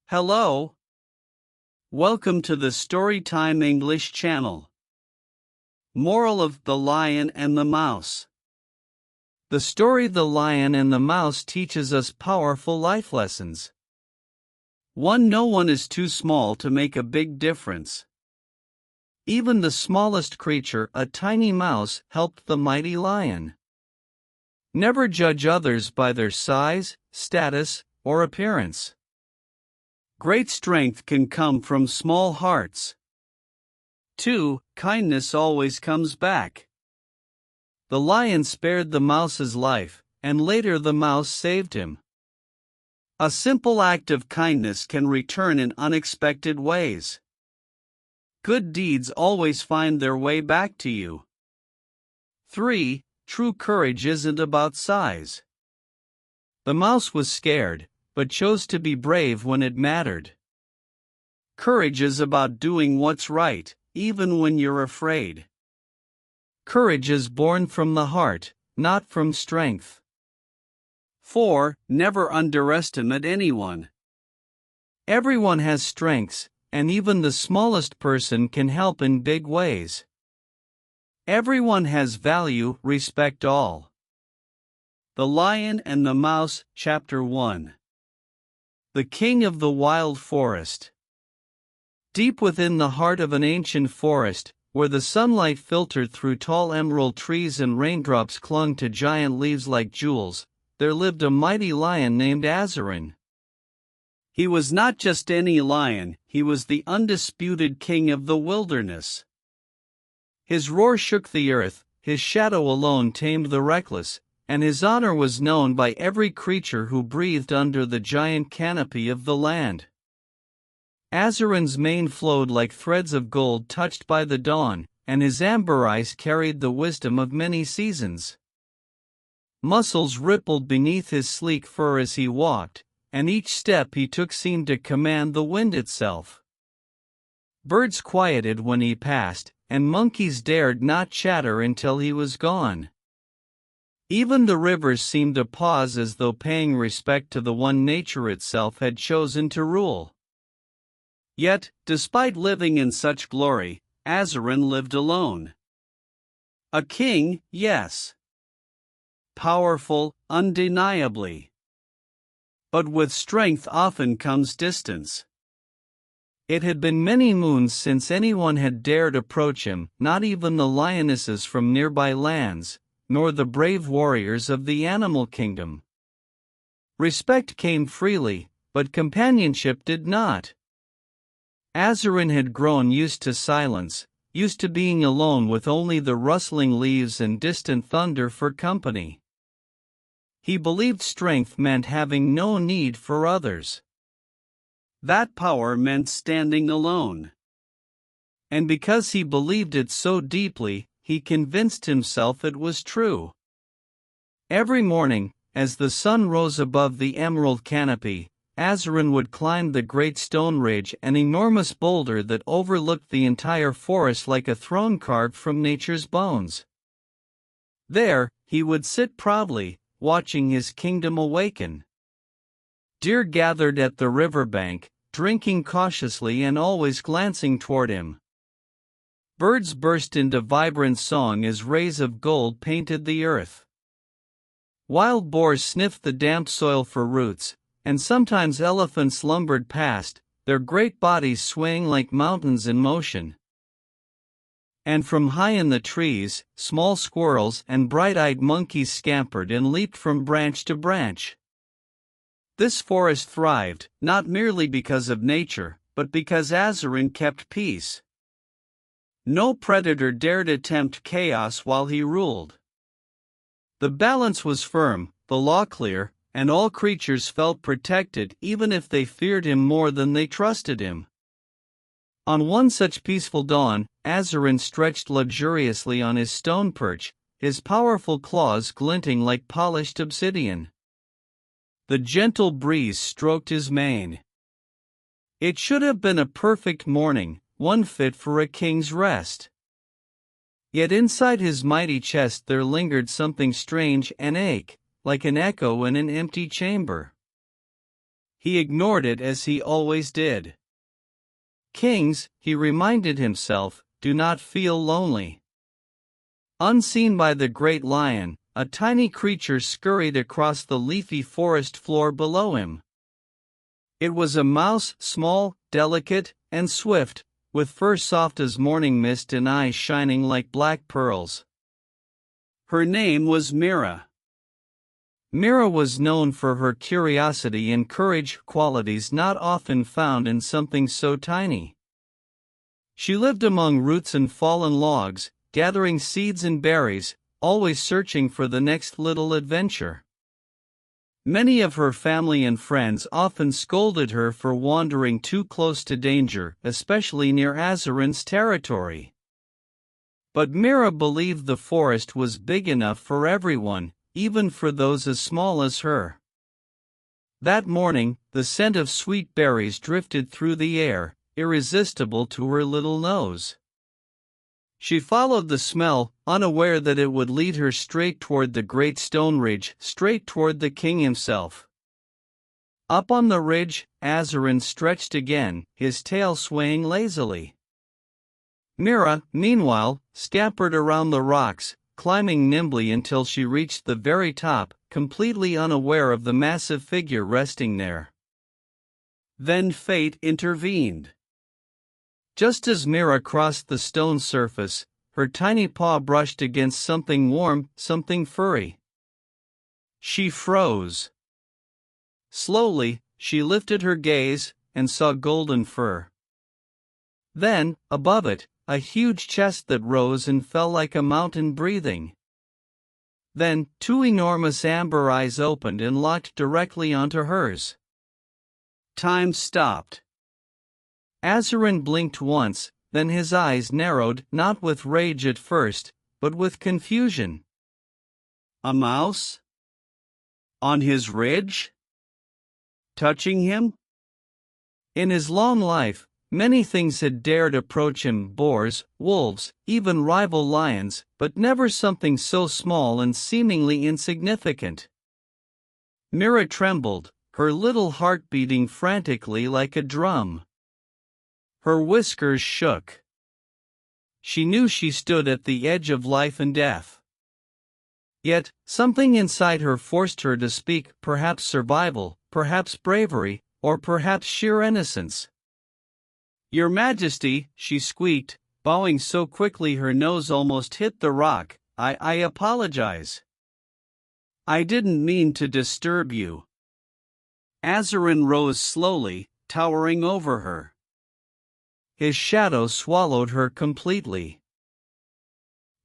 Hello. Welcome to the Storytime English channel. Moral of The Lion and the Mouse. The story The Lion and the Mouse teaches us powerful life lessons. 1. No one is too small to make a big difference. Even the smallest creature, a tiny mouse, helped the mighty lion. Never judge others by their size, status, or appearance. Great strength can come from small hearts. 2. Kindness always comes back. The lion spared the mouse's life, and later the mouse saved him. A simple act of kindness can return in unexpected ways. Good deeds always find their way back to you. 3. True courage isn't about size. The mouse was scared, but chose to be brave when it mattered. Courage is about doing what's right, even when you're afraid. Courage is born from the heart, not from strength. 4. Never underestimate anyone. Everyone has strengths, and even the smallest person can help in big ways. Everyone has value, respect all. The Lion and the Mouse, Chapter 1. The King of the Wild Forest. Deep within the heart of an ancient forest, where the sunlight filtered through tall emerald trees and raindrops clung to giant leaves like jewels, there lived a mighty lion named Azarin. He was not just any lion, he was the undisputed king of the wilderness. His roar shook the earth, his shadow alone tamed the reckless, and his honor was known by every creature who breathed under the giant canopy of the land. Azarin's mane flowed like threads of gold touched by the dawn, and his amber eyes carried the wisdom of many seasons. Muscles rippled beneath his sleek fur as he walked, and each step he took seemed to command the wind itself. Birds quieted when he passed, and monkeys dared not chatter until he was gone. Even the rivers seemed to pause as though paying respect to the one nature itself had chosen to rule. Yet, despite living in such glory, Azarin lived alone. A king, yes. Powerful, undeniably. But with strength often comes distance. It had been many moons since anyone had dared approach him, not even the lionesses from nearby lands, nor the brave warriors of the animal kingdom. Respect came freely, but companionship did not. Azarin had grown used to silence, used to being alone with only the rustling leaves and distant thunder for company. He believed strength meant having no need for others. That power meant standing alone. And because he believed it so deeply, he convinced himself it was true. Every morning, as the sun rose above the emerald canopy, Azarin would climb the great stone ridge, an enormous boulder that overlooked the entire forest like a throne carved from nature's bones. There, he would sit proudly, watching his kingdom awaken. Deer gathered at the riverbank, drinking cautiously and always glancing toward him. Birds burst into vibrant song as rays of gold painted the earth. Wild boars sniffed the damp soil for roots, and sometimes elephants lumbered past, their great bodies swaying like mountains in motion. And from high in the trees, small squirrels and bright-eyed monkeys scampered and leaped from branch to branch. This forest thrived, not merely because of nature, but because Azarin kept peace. No predator dared attempt chaos while he ruled. The balance was firm, the law clear, and all creatures felt protected even if they feared him more than they trusted him. On one such peaceful dawn, Azarin stretched luxuriously on his stone perch, his powerful claws glinting like polished obsidian. The gentle breeze stroked his mane. It should have been a perfect morning, one fit for a king's rest. Yet inside his mighty chest there lingered something strange, an ache, like an echo in an empty chamber. He ignored it as he always did. Kings, he reminded himself, do not feel lonely. Unseen by the great lion, a tiny creature scurried across the leafy forest floor below him. It was a mouse, small, delicate, and swift, with fur soft as morning mist and eyes shining like black pearls. Her name was Mira. Mira was known for her curiosity and courage, qualities not often found in something so tiny. She lived among roots and fallen logs, gathering seeds and berries, always searching for the next little adventure. Many of her family and friends often scolded her for wandering too close to danger, especially near Azarin's territory. But Mira believed the forest was big enough for everyone, even for those as small as her. That morning, the scent of sweet berries drifted through the air, irresistible to her little nose. She followed the smell, unaware that it would lead her straight toward the great stone ridge, straight toward the king himself. Up on the ridge, Azarin stretched again, his tail swaying lazily. Mira, meanwhile, scampered around the rocks, climbing nimbly until she reached the very top, completely unaware of the massive figure resting there. Then fate intervened. Just as Mira crossed the stone surface, her tiny paw brushed against something warm, something furry. She froze. Slowly, she lifted her gaze, and saw golden fur. Then, above it, a huge chest that rose and fell like a mountain breathing. Then, two enormous amber eyes opened and locked directly onto hers. Time stopped. Azarin blinked once, then his eyes narrowed, not with rage at first, but with confusion. A mouse? On his ridge? Touching him? In his long life, many things had dared approach him: boars, wolves, even rival lions, but never something so small and seemingly insignificant. Mira trembled, her little heart beating frantically like a drum. Her whiskers shook. She knew she stood at the edge of life and death. Yet, something inside her forced her to speak, perhaps survival, perhaps bravery, or perhaps sheer innocence. "Your Majesty," she squeaked, bowing so quickly her nose almost hit the rock, I apologize. I didn't mean to disturb you." Azarin rose slowly, towering over her. His shadow swallowed her completely.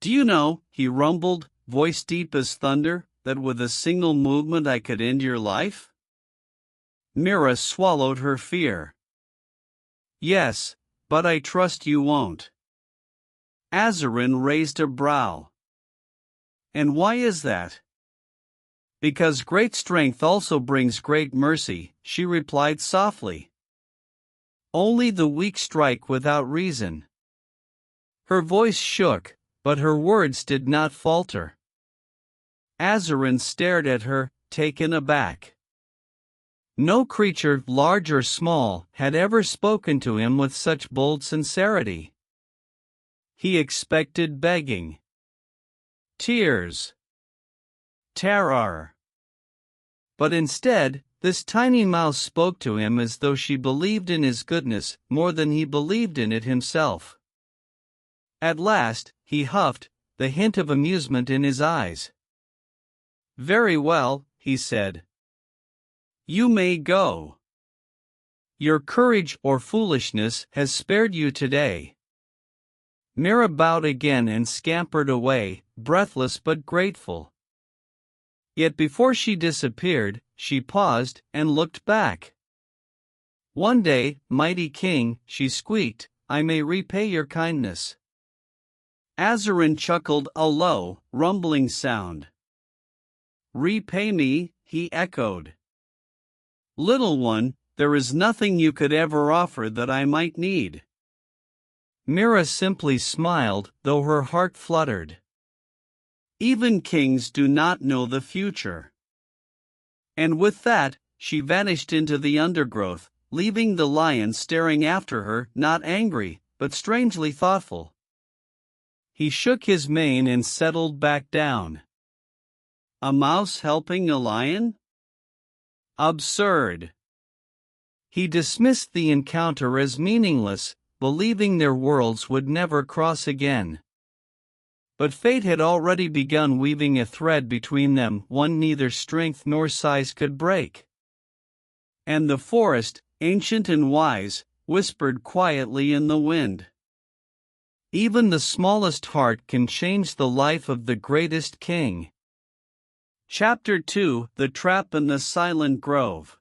"Do you know," he rumbled, voice deep as thunder, "that with a single movement I could end your life?" Mira swallowed her fear. "Yes, but I trust you won't." Azarin raised a brow. "And why is that?" "Because great strength also brings great mercy," she replied softly. "Only the weak strike without reason." Her voice shook, but her words did not falter. Azarin stared at her, taken aback. No creature, large or small, had ever spoken to him with such bold sincerity. He expected begging, tears, terror. But instead, this tiny mouse spoke to him as though she believed in his goodness more than he believed in it himself. At last, he huffed, the hint of amusement in his eyes. "Very well," he said. "You may go. Your courage or foolishness has spared you today." Mira bowed again and scampered away, breathless but grateful. Yet before she disappeared, she paused and looked back. "One day, mighty king," she squeaked, "I may repay your kindness." Azarin chuckled, a low, rumbling sound. "Repay me," he echoed. "Little one, there is nothing you could ever offer that I might need." Mira simply smiled, though her heart fluttered. Even kings do not know the future. And with that, she vanished into the undergrowth, leaving the lion staring after her, not angry, but strangely thoughtful. He shook his mane and settled back down. A mouse helping a lion? Absurd. He dismissed the encounter as meaningless, believing their worlds would never cross again. But fate had already begun weaving a thread between them, one neither strength nor size could break. And the forest, ancient and wise, whispered quietly in the wind. Even the smallest heart can change the life of the greatest king. Chapter 2: The Trap in the Silent Grove.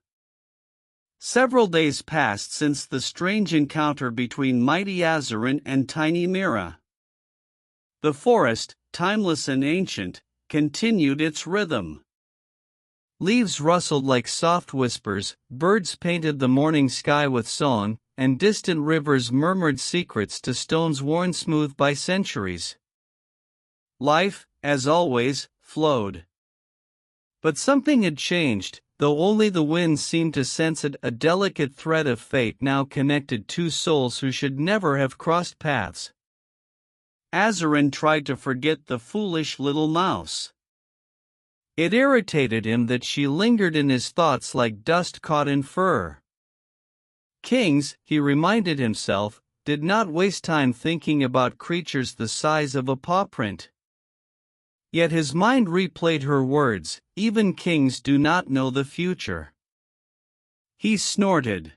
Several days passed since the strange encounter between mighty Azarin and tiny Mira. The forest, timeless and ancient, continued its rhythm. Leaves rustled like soft whispers, birds painted the morning sky with song, and distant rivers murmured secrets to stones worn smooth by centuries. Life, as always, flowed. But something had changed, though only the wind seemed to sense it. A delicate thread of fate now connected two souls who should never have crossed paths. Azarin tried to forget the foolish little mouse. It irritated him that she lingered in his thoughts like dust caught in fur. Kings, he reminded himself, did not waste time thinking about creatures the size of a paw print. Yet his mind replayed her words, even kings do not know the future. He snorted.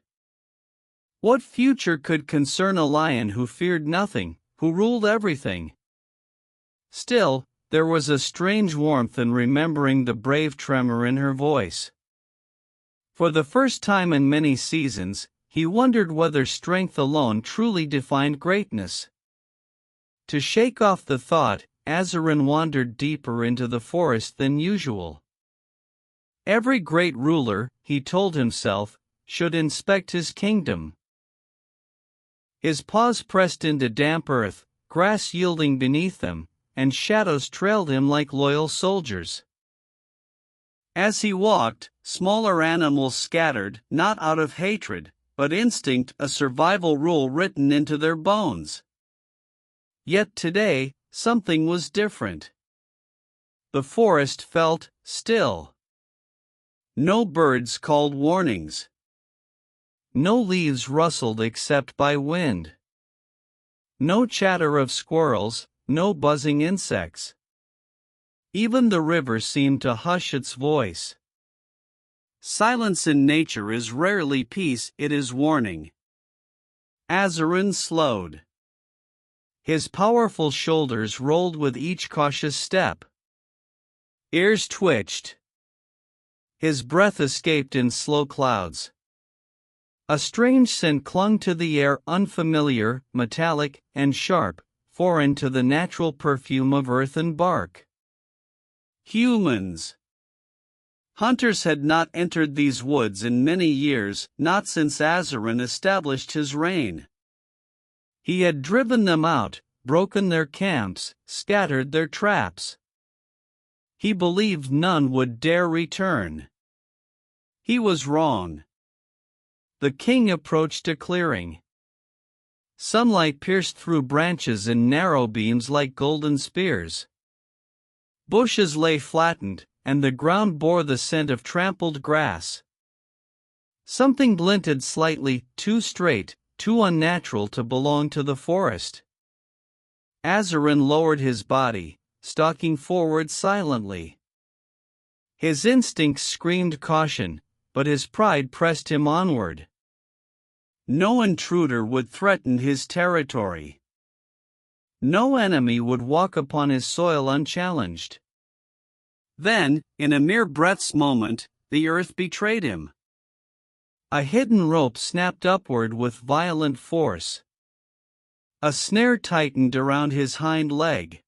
What future could concern a lion who feared nothing, who ruled everything? Still, there was a strange warmth in remembering the brave tremor in her voice. For the first time in many seasons, he wondered whether strength alone truly defined greatness. To shake off the thought, Azarin wandered deeper into the forest than usual. Every great ruler, he told himself, should inspect his kingdom. His paws pressed into damp earth, grass yielding beneath them, and shadows trailed him like loyal soldiers. As he walked, smaller animals scattered, not out of hatred, but instinct, a survival rule written into their bones. Yet today, something was different. The forest felt still. No birds called warnings. No leaves rustled except by wind. No chatter of squirrels, no buzzing insects. Even the river seemed to hush its voice. Silence in nature is rarely peace, it is warning. Azarin slowed. His powerful shoulders rolled with each cautious step. Ears twitched. His breath escaped in slow clouds. A strange scent clung to the air, unfamiliar, metallic, and sharp, foreign to the natural perfume of earth and bark. Humans. Hunters had not entered these woods in many years, not since Azarin established his reign. He had driven them out, broken their camps, scattered their traps. He believed none would dare return. He was wrong. The king approached a clearing. Sunlight pierced through branches in narrow beams like golden spears. Bushes lay flattened, and the ground bore the scent of trampled grass. Something glinted slightly, too straight, too unnatural to belong to the forest. Azarin lowered his body, stalking forward silently. His instincts screamed caution, but his pride pressed him onward. No intruder would threaten his territory. No enemy would walk upon his soil unchallenged. Then, in a mere breath's moment, the earth betrayed him. A hidden rope snapped upward with violent force. A snare tightened around his hind leg.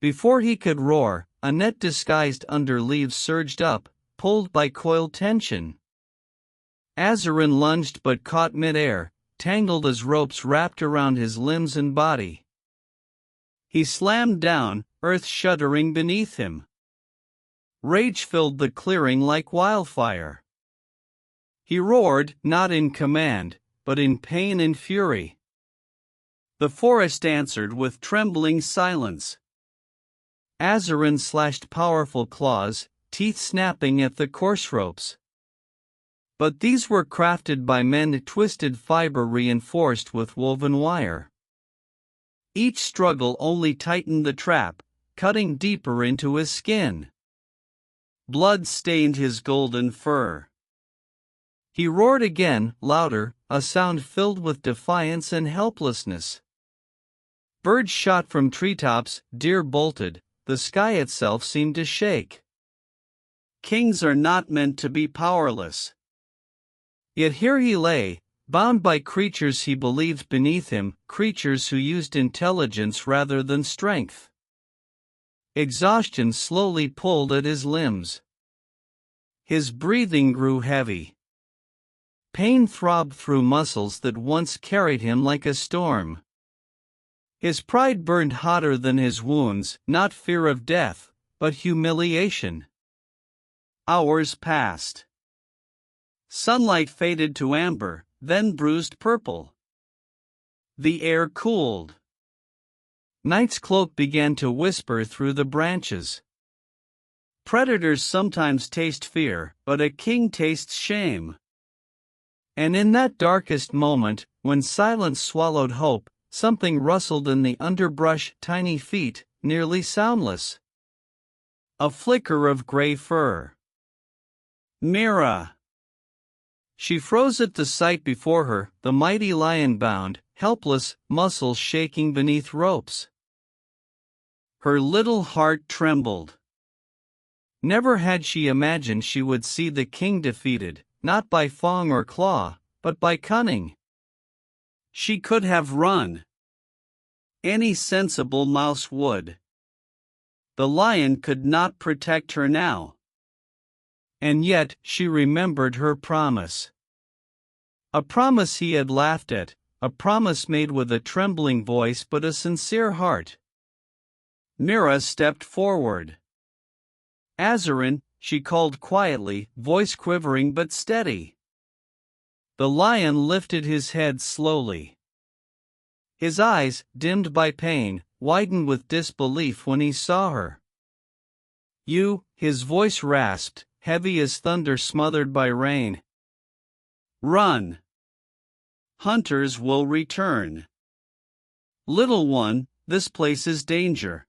Before he could roar, a net disguised under leaves surged up, pulled by coiled tension. Azarin lunged but caught midair, tangled as ropes wrapped around his limbs and body. He slammed down, earth shuddering beneath him. Rage filled the clearing like wildfire. He roared, not in command, but in pain and fury. The forest answered with trembling silence. Azarin slashed powerful claws, teeth snapping at the course ropes. But these were crafted by men, twisted fiber reinforced with woven wire. Each struggle only tightened the trap, cutting deeper into his skin. Blood stained his golden fur. He roared again, louder, a sound filled with defiance and helplessness. Birds shot from treetops, deer bolted, the sky itself seemed to shake. Kings are not meant to be powerless. Yet here he lay, bound by creatures he believed beneath him, creatures who used intelligence rather than strength. Exhaustion slowly pulled at his limbs. His breathing grew heavy. Pain throbbed through muscles that once carried him like a storm. His pride burned hotter than his wounds, not fear of death, but humiliation. Hours passed. Sunlight faded to amber, then bruised purple. The air cooled. Night's cloak began to whisper through the branches. Predators sometimes taste fear, but a king tastes shame. And in that darkest moment, when silence swallowed hope, something rustled in the underbrush, tiny feet, nearly soundless. A flicker of gray fur. Mira! She froze at the sight before her, the mighty lion bound, helpless, muscles shaking beneath ropes. Her little heart trembled. Never had she imagined she would see the king defeated, not by fang or claw, but by cunning. She could have run. Any sensible mouse would. The lion could not protect her now. And yet she remembered her promise. A promise he had laughed at, a promise made with a trembling voice but a sincere heart. Mira stepped forward. Azarin, she called quietly, voice quivering but steady. The lion lifted his head slowly. His eyes, dimmed by pain, widened with disbelief when he saw her. "You," his voice rasped, heavy as thunder smothered by rain. "Run. Hunters will return. Little one, this place is danger."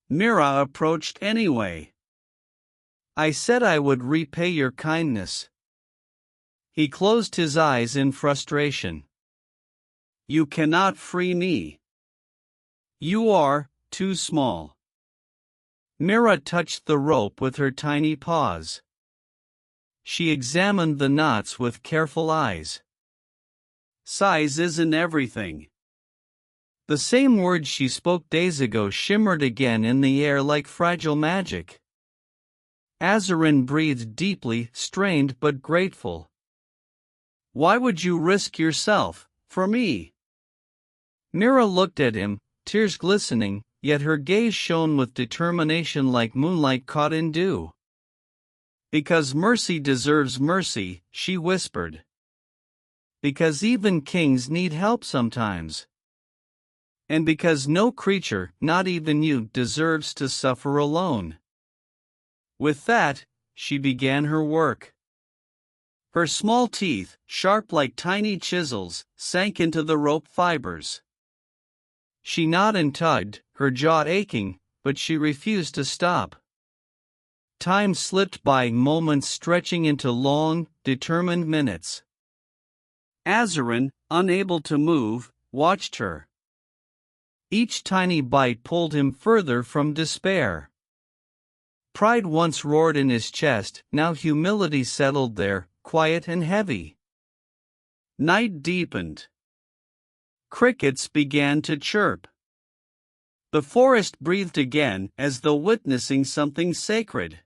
Mira approached anyway. "I said I would repay your kindness." He closed his eyes in frustration. "You cannot free me. You are too small." Mira touched the rope with her tiny paws. She examined the knots with careful eyes. "Size isn't everything." The same words she spoke days ago shimmered again in the air like fragile magic. Azarin breathed deeply, strained but grateful. "Why would you risk yourself, for me?" Mira looked at him, tears glistening, yet her gaze shone with determination like moonlight caught in dew. "Because mercy deserves mercy," she whispered. "Because even kings need help sometimes. And because no creature, not even you, deserves to suffer alone." With that, she began her work. Her small teeth, sharp like tiny chisels, sank into the rope fibers. She gnawed and tugged, her jaw aching, but she refused to stop. Time slipped by, moments stretching into long, determined minutes. Azarin, unable to move, watched her. Each tiny bite pulled him further from despair. Pride once roared in his chest, now humility settled there, quiet and heavy. Night deepened. Crickets began to chirp. The forest breathed again, as though witnessing something sacred.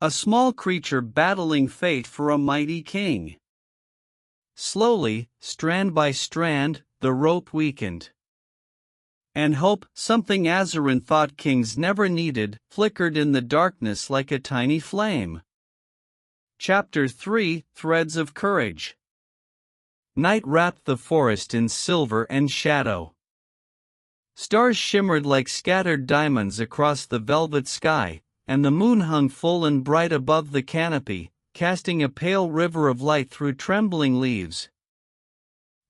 A small creature battling fate for a mighty king. Slowly, strand by strand, the rope weakened. And hope, something Azarin thought kings never needed, flickered in the darkness like a tiny flame. Chapter 3: Threads of Courage. Night wrapped the forest in silver and shadow. Stars shimmered like scattered diamonds across the velvet sky, and the moon hung full and bright above the canopy, casting a pale river of light through trembling leaves.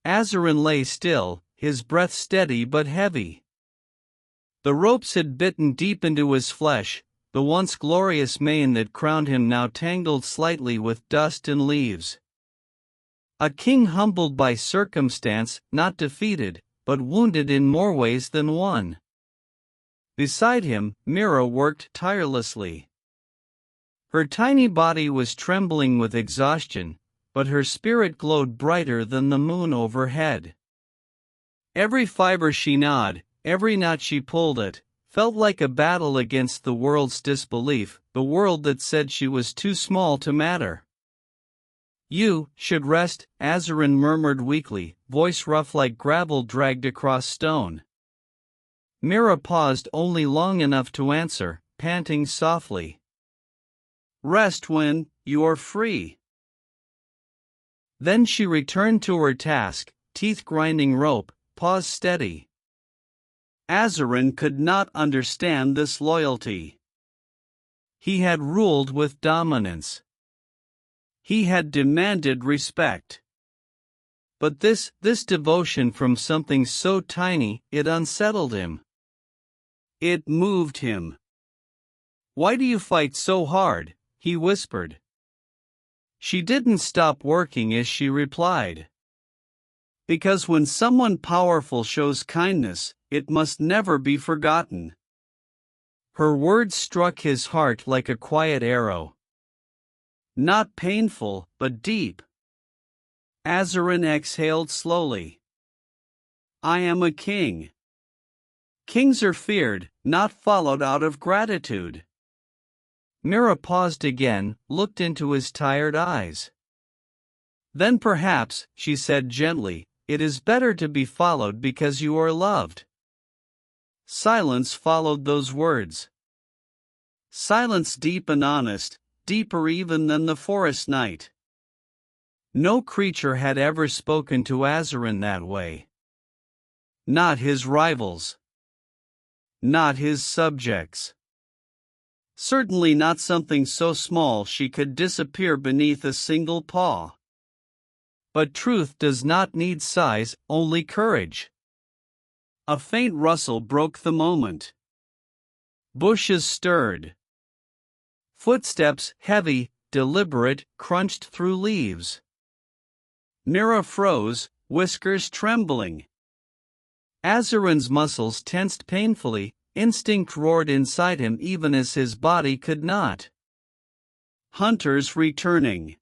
Azarin lay still, his breath steady but heavy. The ropes had bitten deep into his flesh, the once glorious mane that crowned him now tangled slightly with dust and leaves. A king humbled by circumstance, not defeated, but wounded in more ways than one. Beside him, Mira worked tirelessly. Her tiny body was trembling with exhaustion, but her spirit glowed brighter than the moon overhead. Every fiber she gnawed, every knot she pulled at, felt like a battle against the world's disbelief, the world that said she was too small to matter. "You should rest," Azarin murmured weakly, voice rough like gravel dragged across stone. Mira paused only long enough to answer, panting softly. "Rest when you're free." Then she returned to her task, teeth grinding rope, paws steady. Azarin could not understand this loyalty. He had ruled with dominance. He had demanded respect. But this devotion from something so tiny, it unsettled him. It moved him. "Why do you fight so hard?" he whispered. She didn't stop working as she replied. "Because when someone powerful shows kindness, it must never be forgotten." Her words struck his heart like a quiet arrow. Not painful, but deep. Azarin exhaled slowly. "I am a king. Kings are feared, not followed out of gratitude." Mira paused again, looked into his tired eyes. "Then perhaps," she said gently, "it is better to be followed because you are loved." Silence followed those words. Silence deep and honest, deeper even than the forest night. No creature had ever spoken to Azarin that way. Not his rivals. Not his subjects. Certainly not something so small she could disappear beneath a single paw. But truth does not need size, only courage. A faint rustle broke the moment. Bushes stirred. Footsteps, heavy, deliberate, crunched through leaves. Mira froze, whiskers trembling. Azarin's muscles tensed painfully, instinct roared inside him even as his body could not. Hunters returning.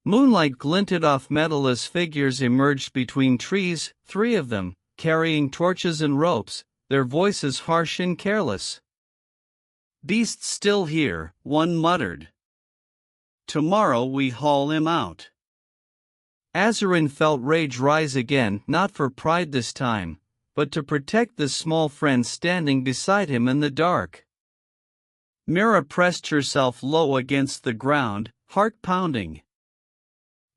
Moonlight glinted off metal as figures emerged between trees, 3 of them, carrying torches and ropes, their voices harsh and careless. "Beast's still here," one muttered. "Tomorrow we haul him out." Azarin felt rage rise again, not for pride this time, but to protect the small friend standing beside him in the dark. Mira pressed herself low against the ground, heart pounding.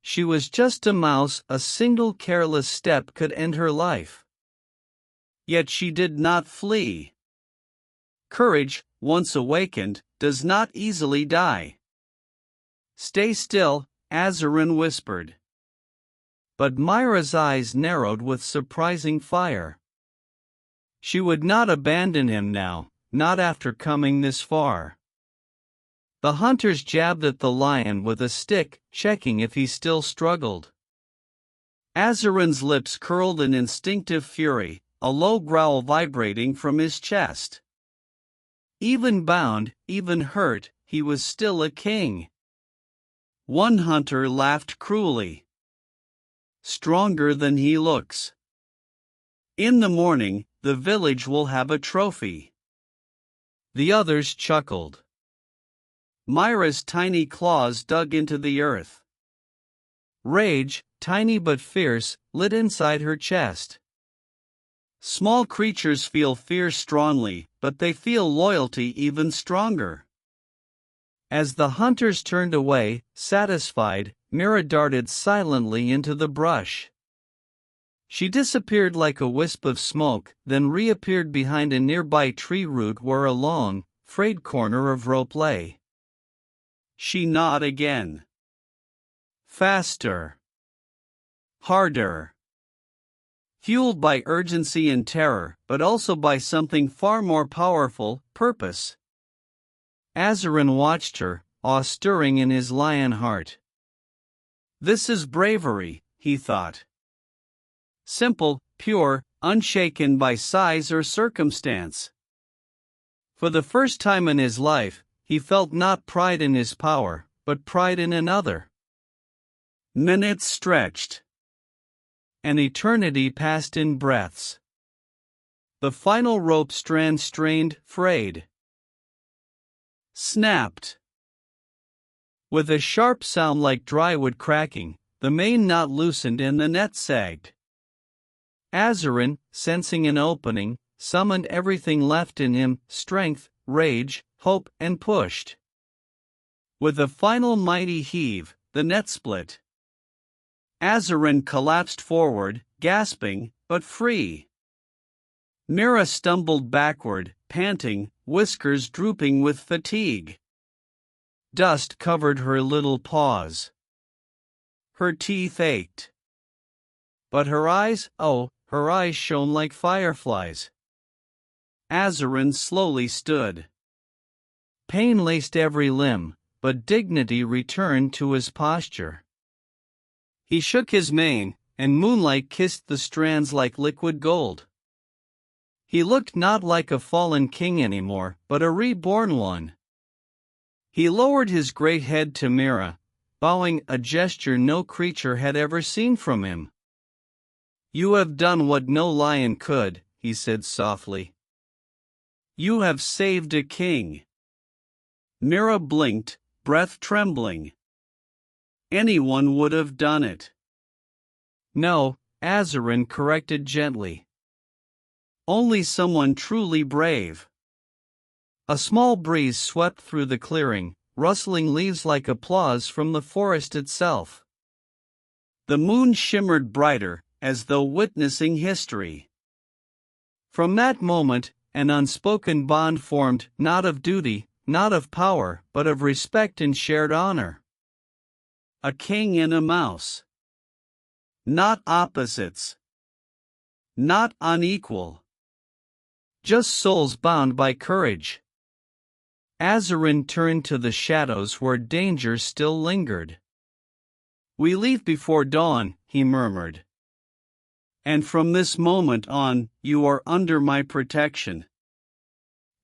She was just a mouse, a single careless step could end her life. Yet she did not flee. Courage, once awakened, does not easily die. "Stay still," Azarin whispered. But Mira's eyes narrowed with surprising fire. She would not abandon him now, not after coming this far. The hunters jabbed at the lion with a stick, checking if he still struggled. Azarin's lips curled in instinctive fury, a low growl vibrating from his chest. Even bound, even hurt, he was still a king. One hunter laughed cruelly. "Stronger than he looks. In the morning, the village will have a trophy." The others chuckled. Mira's tiny claws dug into the earth. Rage, tiny but fierce, lit inside her chest. Small creatures feel fear strongly, but they feel loyalty even stronger. As the hunters turned away, satisfied, Mira darted silently into the brush. She disappeared like a wisp of smoke, then reappeared behind a nearby tree root where a long, frayed corner of rope lay. She gnawed again. Faster. Harder. Fueled by urgency and terror, but also by something far more powerful, purpose. Azarin watched her, awe stirring in his lion heart. This is bravery, he thought. Simple, pure, unshaken by size or circumstance. For the first time in his life, he felt not pride in his power, but pride in another. Minutes stretched. An eternity passed in breaths. The final rope strand strained, frayed. Snapped. With a sharp sound like dry wood cracking, the main knot loosened and the net sagged. Azarin, sensing an opening, summoned everything left in him, strength, rage, hope, and pushed. With a final mighty heave, the net split. Azarin collapsed forward, gasping, but free. Mira stumbled backward, panting, whiskers drooping with fatigue. Dust covered her little paws. Her teeth ached. But her eyes, her eyes shone like fireflies. Azarin slowly stood. Pain laced every limb, but dignity returned to his posture. He shook his mane, and moonlight kissed the strands like liquid gold. He looked not like a fallen king anymore, but a reborn one. He lowered his great head to Mira, bowing, a gesture no creature had ever seen from him. You have done what no lion could, he said softly. You have saved a king. Mira blinked, breath trembling. Anyone would have done it. No, Azarin corrected gently. Only someone truly brave. A small breeze swept through the clearing, rustling leaves like applause from the forest itself. The moon shimmered brighter, as though witnessing history. From that moment, an unspoken bond formed, not of duty, not of power, but of respect and shared honor. A king and a mouse. Not opposites. Not unequal. Just souls bound by courage. Azarin turned to the shadows where danger still lingered. We leave before dawn, he murmured. And from this moment on, you are under my protection.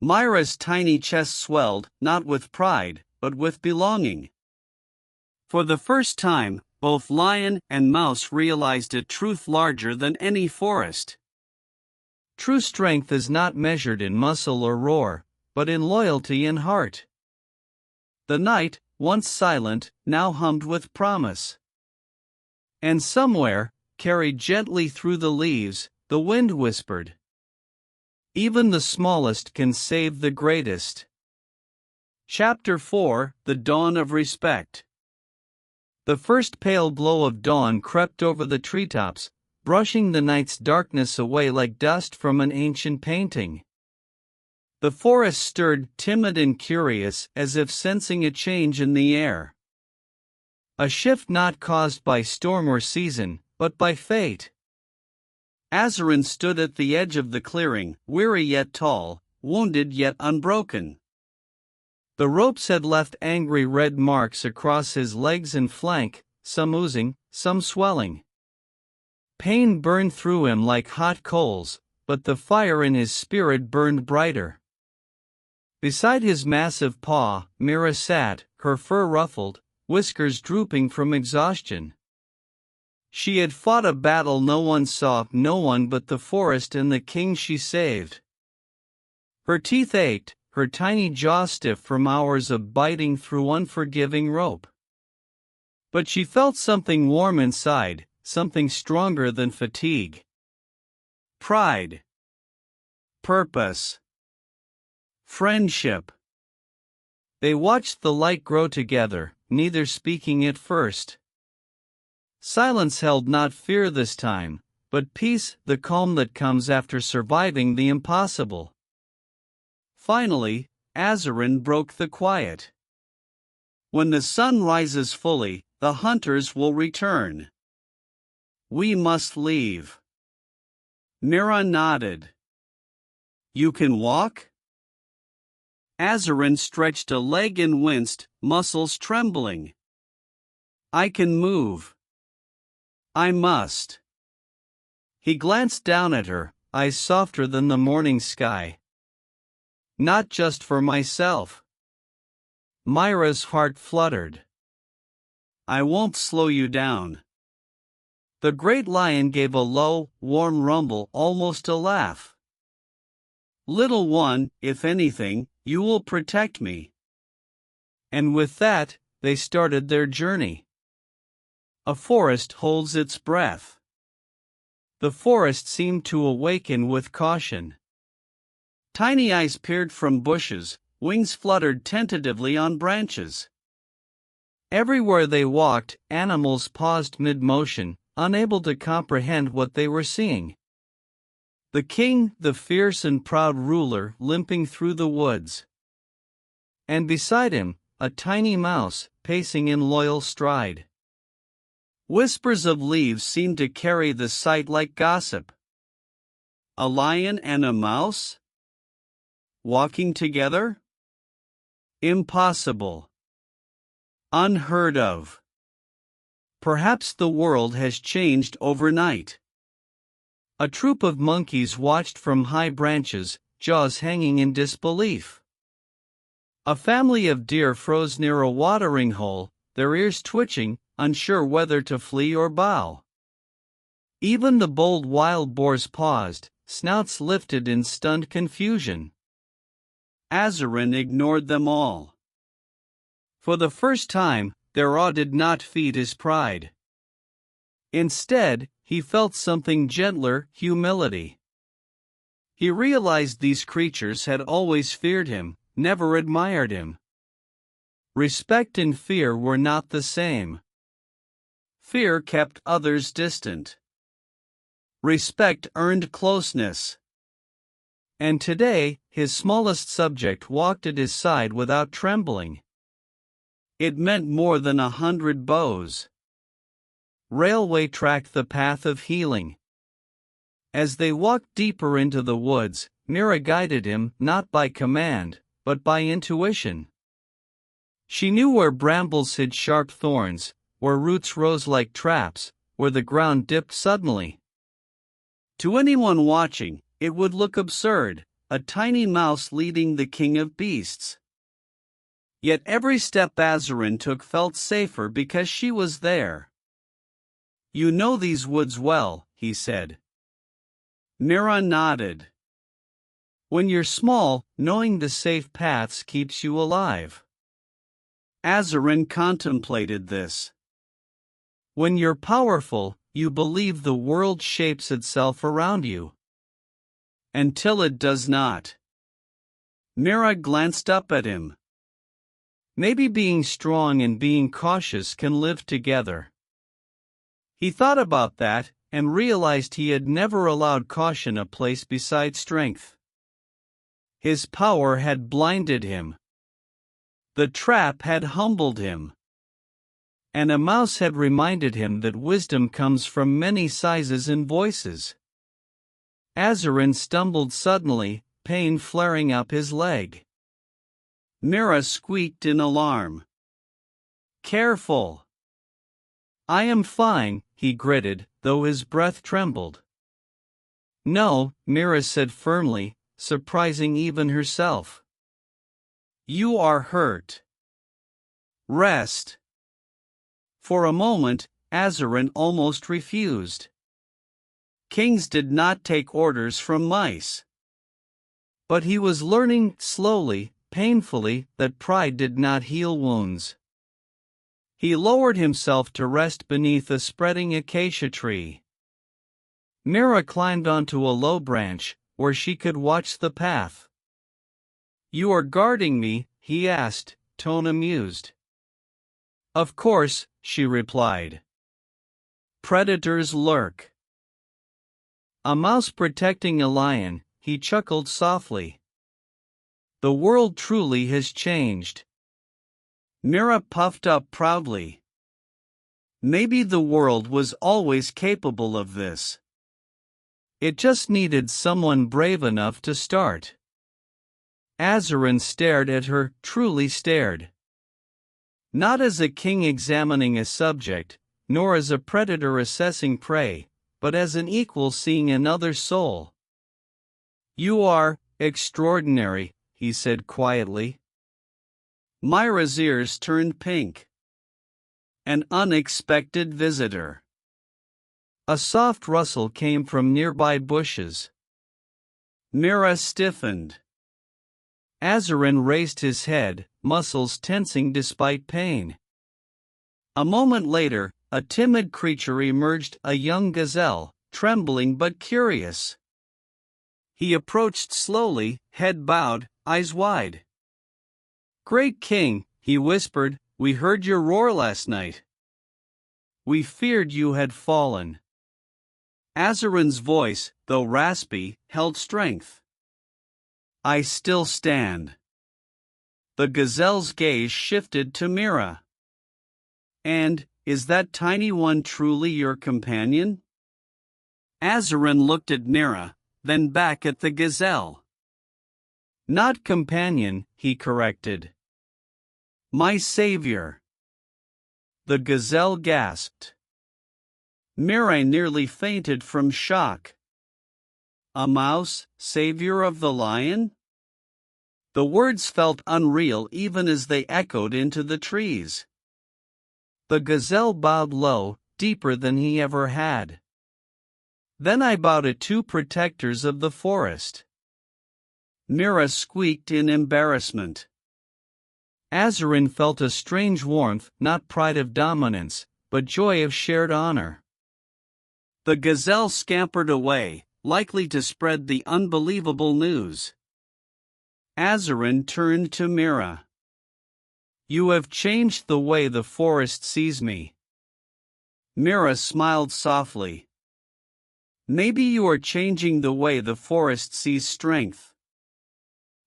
Mira's tiny chest swelled, not with pride, but with belonging. For the first time, both lion and mouse realized a truth larger than any forest. True strength is not measured in muscle or roar, but in loyalty and heart. The night, once silent, now hummed with promise. And somewhere, carried gently through the leaves, the wind whispered, even the smallest can save the greatest. Chapter 4: The Dawn of Respect. The first pale glow of dawn crept over the treetops, brushing the night's darkness away like dust from an ancient painting. The forest stirred, timid and curious, as if sensing a change in the air. A shift not caused by storm or season, but by fate. Azarin stood at the edge of the clearing, weary yet tall, wounded yet unbroken. The ropes had left angry red marks across his legs and flank, some oozing, some swelling. Pain burned through him like hot coals, but the fire in his spirit burned brighter. Beside his massive paw, Mira sat, her fur ruffled, whiskers drooping from exhaustion. She had fought a battle no one saw, no one but the forest and the king she saved. Her teeth ached, her tiny jaw stiff from hours of biting through unforgiving rope. But she felt something warm inside, something stronger than fatigue. Pride. Purpose. Friendship. They watched the light grow together, neither speaking at first. Silence held not fear this time, but peace, the calm that comes after surviving the impossible. Finally, Azarin broke the quiet. When the sun rises fully, the hunters will return. We must leave. Mira nodded. You can walk? Azarin stretched a leg and winced, muscles trembling. I can move. I must. He glanced down at her, eyes softer than the morning sky. Not just for myself. Myra's heart fluttered. I won't slow you down. The great lion gave a low, warm rumble, almost a laugh. Little one, if anything, you will protect me. And with that, they started their journey. A forest holds its breath. The forest seemed to awaken with caution. Tiny eyes peered from bushes, wings fluttered tentatively on branches. Everywhere they walked, animals paused mid-motion, unable to comprehend what they were seeing. The king, the fierce and proud ruler, limping through the woods. And beside him, a tiny mouse, pacing in loyal stride. Whispers of leaves seemed to carry the sight like gossip. A lion and a mouse? Walking together? Impossible. Unheard of. Perhaps the world has changed overnight. A troop of monkeys watched from high branches, jaws hanging in disbelief. A family of deer froze near a watering hole, their ears twitching, unsure whether to flee or bow. Even the bold wild boars paused, snouts lifted in stunned confusion. Azarin ignored them all. For the first time, their awe did not feed his pride. Instead, he felt something gentler, humility. He realized these creatures had always feared him, never admired him. Respect and fear were not the same. Fear kept others distant. Respect earned closeness. And today, his smallest subject walked at his side without trembling. It meant more than 100 bows. Railway tracked the path of healing. As they walked deeper into the woods, Mira guided him not by command, but by intuition. She knew where brambles hid sharp thorns, where roots rose like traps, where the ground dipped suddenly. To anyone watching, it would look absurd, a tiny mouse leading the king of beasts. Yet every step Azarin took felt safer because she was there. You know these woods well, he said. Mira nodded. When you're small, knowing the safe paths keeps you alive. Azarin contemplated this. When you're powerful, you believe the world shapes itself around you. Until it does not. Mira glanced up at him. Maybe being strong and being cautious can live together. He thought about that, and realized he had never allowed caution a place beside strength. His power had blinded him. The trap had humbled him. And a mouse had reminded him that wisdom comes from many sizes and voices. Azarin stumbled suddenly, pain flaring up his leg. Mira squeaked in alarm. Careful! I am fine, he gritted, though his breath trembled. No, Mira said firmly, surprising even herself. You are hurt. Rest. For a moment, Azarin almost refused. Kings did not take orders from mice. But he was learning, slowly, painfully, that pride did not heal wounds. He lowered himself to rest beneath a spreading acacia tree. Mira climbed onto a low branch, where she could watch the path. You are guarding me, he asked, tone amused. "Of course," she replied. "Predators lurk." A mouse protecting a lion, he chuckled softly. "The world truly has changed." Mira puffed up proudly. Maybe the world was always capable of this. It just needed someone brave enough to start. Azarin stared at her, truly stared. Not as a king examining a subject, nor as a predator assessing prey, but as an equal seeing another soul. "You are extraordinary," he said quietly. Myra's ears turned pink. An unexpected visitor. A soft rustle came from nearby bushes. Mira stiffened. Azarin raised his head, muscles tensing despite pain. A moment later, a timid creature emerged, a young gazelle, trembling but curious. He approached slowly, head bowed, eyes wide. "Great King," he whispered, "we heard your roar last night. We feared you had fallen." Azarin's voice, though raspy, held strength. "I still stand." The gazelle's gaze shifted to Mira. "And, is that tiny one truly your companion?" Azarin looked at Mira, then back at the gazelle. "Not companion," he corrected. "My savior." The gazelle gasped. Mira nearly fainted from shock. A mouse, savior of the lion? The words felt unreal even as they echoed into the trees. The gazelle bowed low, deeper than he ever had. "Then I bow to two protectors of the forest." Mira squeaked in embarrassment. Azarin felt a strange warmth, not pride of dominance, but joy of shared honor. The gazelle scampered away, likely to spread the unbelievable news. Azarin turned to Mira. "You have changed the way the forest sees me." Mira smiled softly. "Maybe you are changing the way the forest sees strength."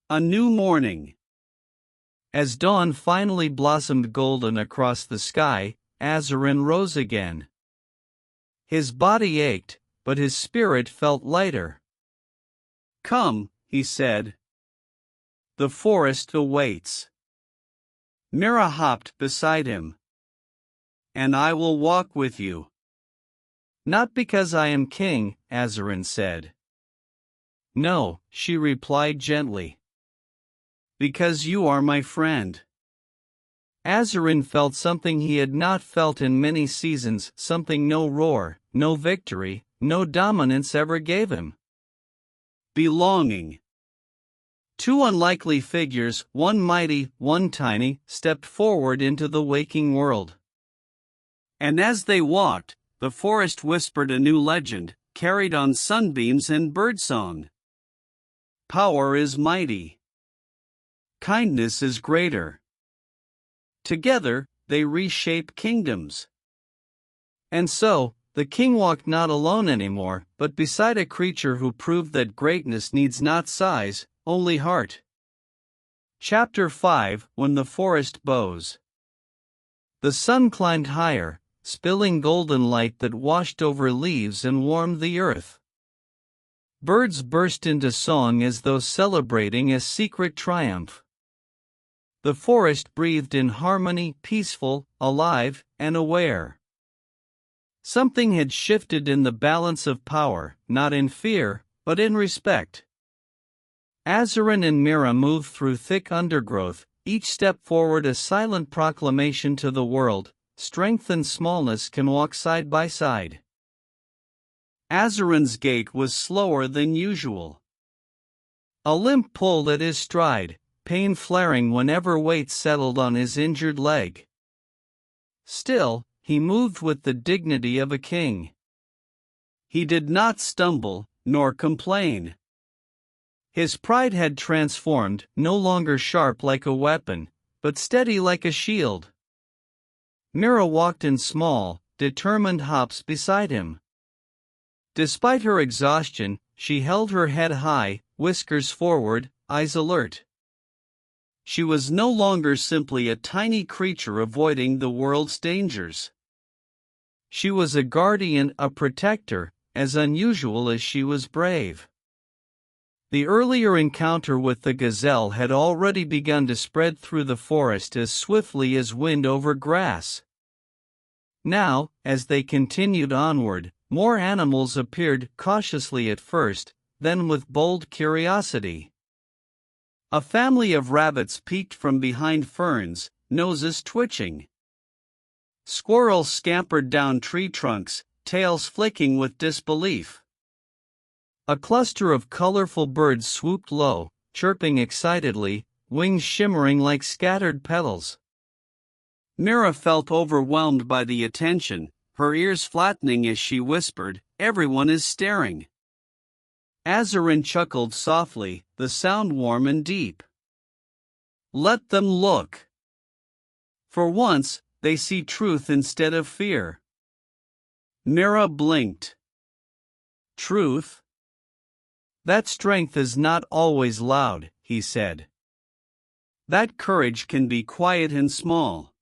A new morning. As dawn finally blossomed golden across the sky, Azarin rose again. His body ached, but his spirit felt lighter. "Come," he said. "The forest awaits." Mira hopped beside him. "And I will walk with you." "Not because I am king," Azarin said. "No," she replied gently. "Because you are my friend." Azarin felt something he had not felt in many seasons, something no roar, no victory, no dominance ever gave him. Belonging. Two unlikely figures, one mighty, one tiny, stepped forward into the waking world. And as they walked, the forest whispered a new legend, carried on sunbeams and birdsong. Power is mighty. Kindness is greater. Together, they reshape kingdoms. And so, the king walked not alone anymore, but beside a creature who proved that greatness needs not size, only heart. Chapter 5: When the Forest Bows. The sun climbed higher, spilling golden light that washed over leaves and warmed the earth. Birds burst into song as though celebrating a secret triumph. The forest breathed in harmony, peaceful, alive, and aware. Something had shifted in the balance of power, not in fear, but in respect. Azarin and Mira moved through thick undergrowth, each step forward a silent proclamation to the world: strength and smallness can walk side by side. Azarin's gait was slower than usual. A limp pulled at his stride, pain flaring whenever weight settled on his injured leg. Still, he moved with the dignity of a king. He did not stumble, nor complain. His pride had transformed, no longer sharp like a weapon, but steady like a shield. Mira walked in small, determined hops beside him. Despite her exhaustion, she held her head high, whiskers forward, eyes alert. She was no longer simply a tiny creature avoiding the world's dangers. She was a guardian, a protector, as unusual as she was brave. The earlier encounter with the gazelle had already begun to spread through the forest as swiftly as wind over grass. Now, as they continued onward, more animals appeared, cautiously at first, then with bold curiosity. A family of rabbits peeked from behind ferns, noses twitching. Squirrels scampered down tree trunks, tails flicking with disbelief. A cluster of colorful birds swooped low, chirping excitedly, wings shimmering like scattered petals. Mira felt overwhelmed by the attention, her ears flattening as she whispered, "Everyone is staring." Azarin chuckled softly, the sound warm and deep. "Let them look. For once, they see truth instead of fear." Mira blinked. "Truth? That strength is not always loud," he said. "That courage can be quiet and small."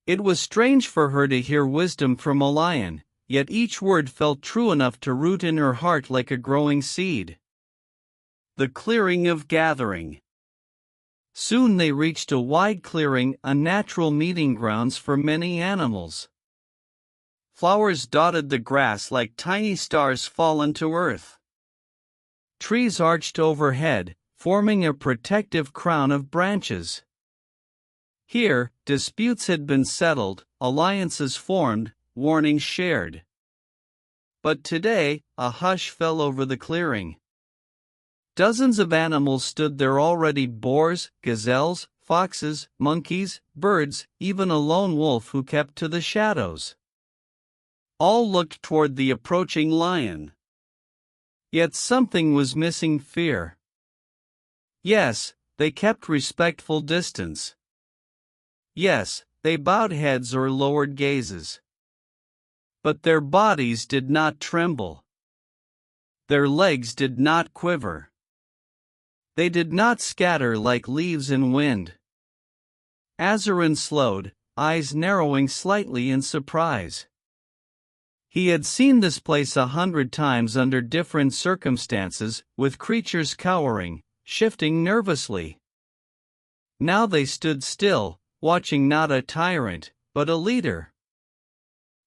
It was strange for her to hear wisdom from a lion, yet each word felt true enough to root in her heart like a growing seed. The clearing of gathering. Soon they reached a wide clearing, a natural meeting grounds for many animals. Flowers dotted the grass like tiny stars fallen to earth. Trees arched overhead, forming a protective crown of branches. Here, disputes had been settled, alliances formed, warnings shared. But today, a hush fell over the clearing. Dozens of animals stood there already: boars, gazelles, foxes, monkeys, birds, even a lone wolf who kept to the shadows. All looked toward the approaching lion. Yet something was missing: fear. Yes, they kept respectful distance. Yes, they bowed heads or lowered gazes. But their bodies did not tremble. Their legs did not quiver. They did not scatter like leaves in wind. Azarin slowed, eyes narrowing slightly in surprise. He had seen this place 100 times under different circumstances, with creatures cowering, shifting nervously. Now they stood still, watching not a tyrant, but a leader.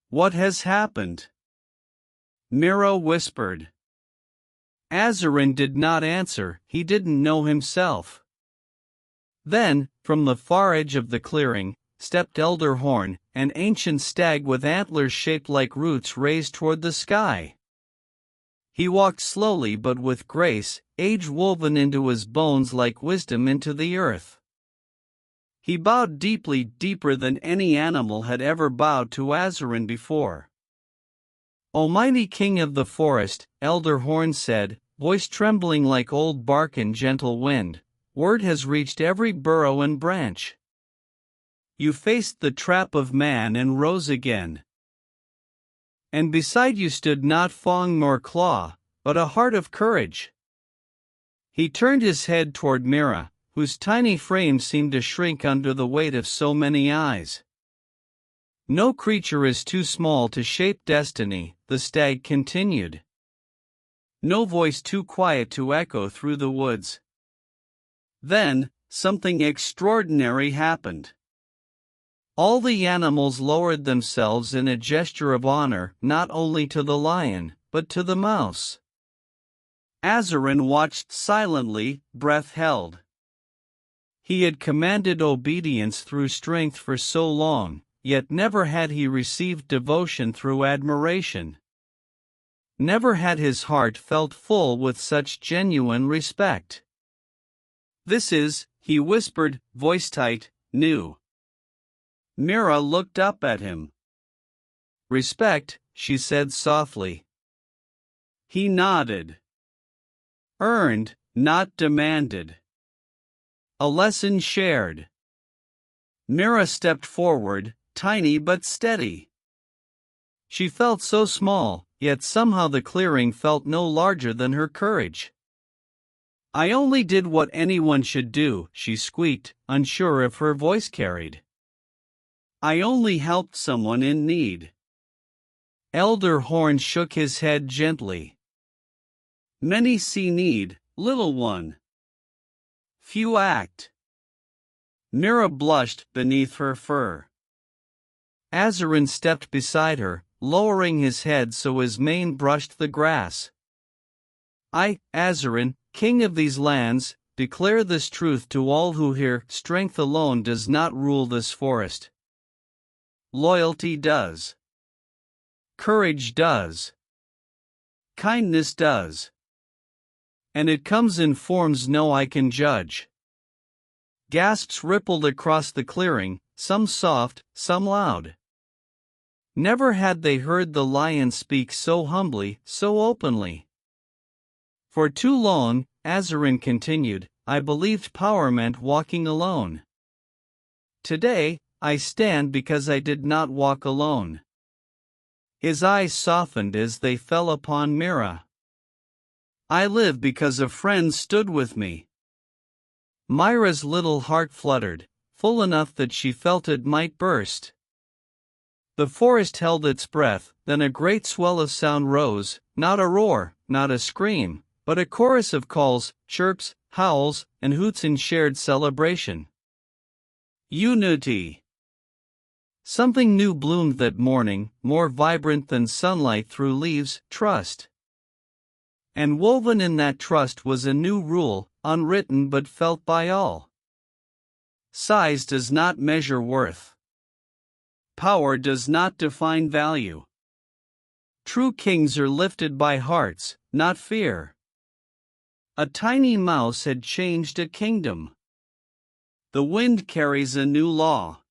"What has happened?" Mira whispered. Azarin did not answer, he didn't know himself. Then, from the far edge of the clearing, stepped Elder Horn, an ancient stag with antlers shaped like roots raised toward the sky. He walked slowly but with grace, age woven into his bones like wisdom into the earth. He bowed deeply, deeper than any animal had ever bowed to Azarin before. "Almighty King of the forest," Elder Horn said, voice trembling like old bark in gentle wind, "word has reached every burrow and branch. You faced the trap of man and rose again. And beside you stood not fang nor claw, but a heart of courage." He turned his head toward Mira, whose tiny frame seemed to shrink under the weight of so many eyes. "No creature is too small to shape destiny," the stag continued. "No voice too quiet to echo through the woods." Then, something extraordinary happened. All the animals lowered themselves in a gesture of honor, not only to the lion, but to the mouse. Azarin watched silently, breath held. He had commanded obedience through strength for so long, yet never had he received devotion through admiration. Never had his heart felt full with such genuine respect. "This is," he whispered, voice tight, "new." Mira looked up at him. "Respect," she said softly. He nodded. "Earned, not demanded. A lesson shared." Mira stepped forward, tiny but steady. She felt so small, yet somehow the clearing felt no larger than her courage. "I only did what anyone should do," she squeaked, unsure if her voice carried. "I only helped someone in need." Elder Horn shook his head gently. "Many see need, little one. Few act." Mira blushed beneath her fur. Azarin stepped beside her, lowering his head so his mane brushed the grass. "I, Azarin, king of these lands, declare this truth to all who hear: strength alone does not rule this forest. Loyalty does. Courage does. Kindness does. And it comes in forms no eye can judge." Gasps rippled across the clearing, some soft, some loud. Never had they heard the lion speak so humbly, so openly. "For too long," Azarin continued, "I believed power meant walking alone. Today, I stand because I did not walk alone." His eyes softened as they fell upon Mira. "I live because a friend stood with me." Myra's little heart fluttered, full enough that she felt it might burst. The forest held its breath, then a great swell of sound rose, not a roar, not a scream, but a chorus of calls, chirps, howls, and hoots in shared celebration. Unity. Something new bloomed that morning, more vibrant than sunlight through leaves: trust. And woven in that trust was a new rule, unwritten but felt by all. Size does not measure worth. Power does not define value. True kings are lifted by hearts, not fear. A tiny mouse had changed a kingdom. The wind carries a new law.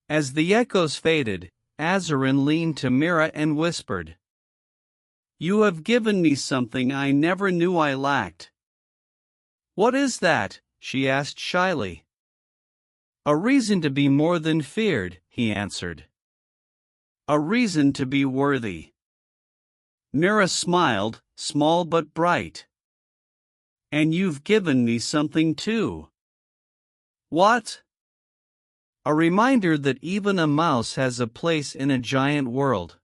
As the echoes faded, Azarin leaned to Mira and whispered, "You have given me something I never knew I lacked." "What is that?" she asked shyly. "A reason to be more than feared," he answered. "A reason to be worthy." Mira smiled, small but bright. "And you've given me something too." "What?" "A reminder that even a mouse has a place in a giant world."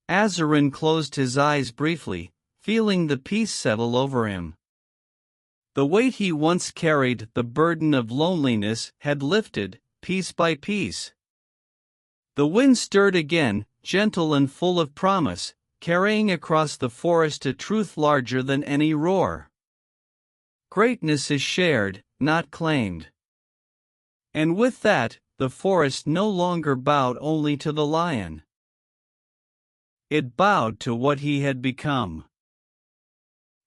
Azarin closed his eyes briefly, feeling the peace settle over him. The weight he once carried, the burden of loneliness, had lifted, piece by piece. The wind stirred again, gentle and full of promise, carrying across the forest a truth larger than any roar. Greatness is shared, not claimed. And with that, the forest no longer bowed only to the lion. It bowed to what he had become.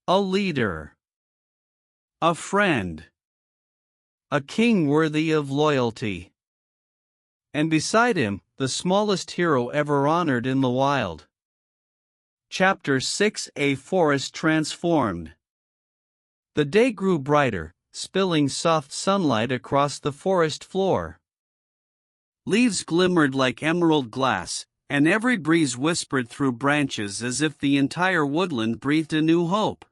A leader. A friend. A king worthy of loyalty. And beside him, the smallest hero ever honored in the wild. Chapter 6: A Forest Transformed. The day grew brighter, spilling soft sunlight across the forest floor. Leaves glimmered like emerald glass, and every breeze whispered through branches as if the entire woodland breathed a new hope.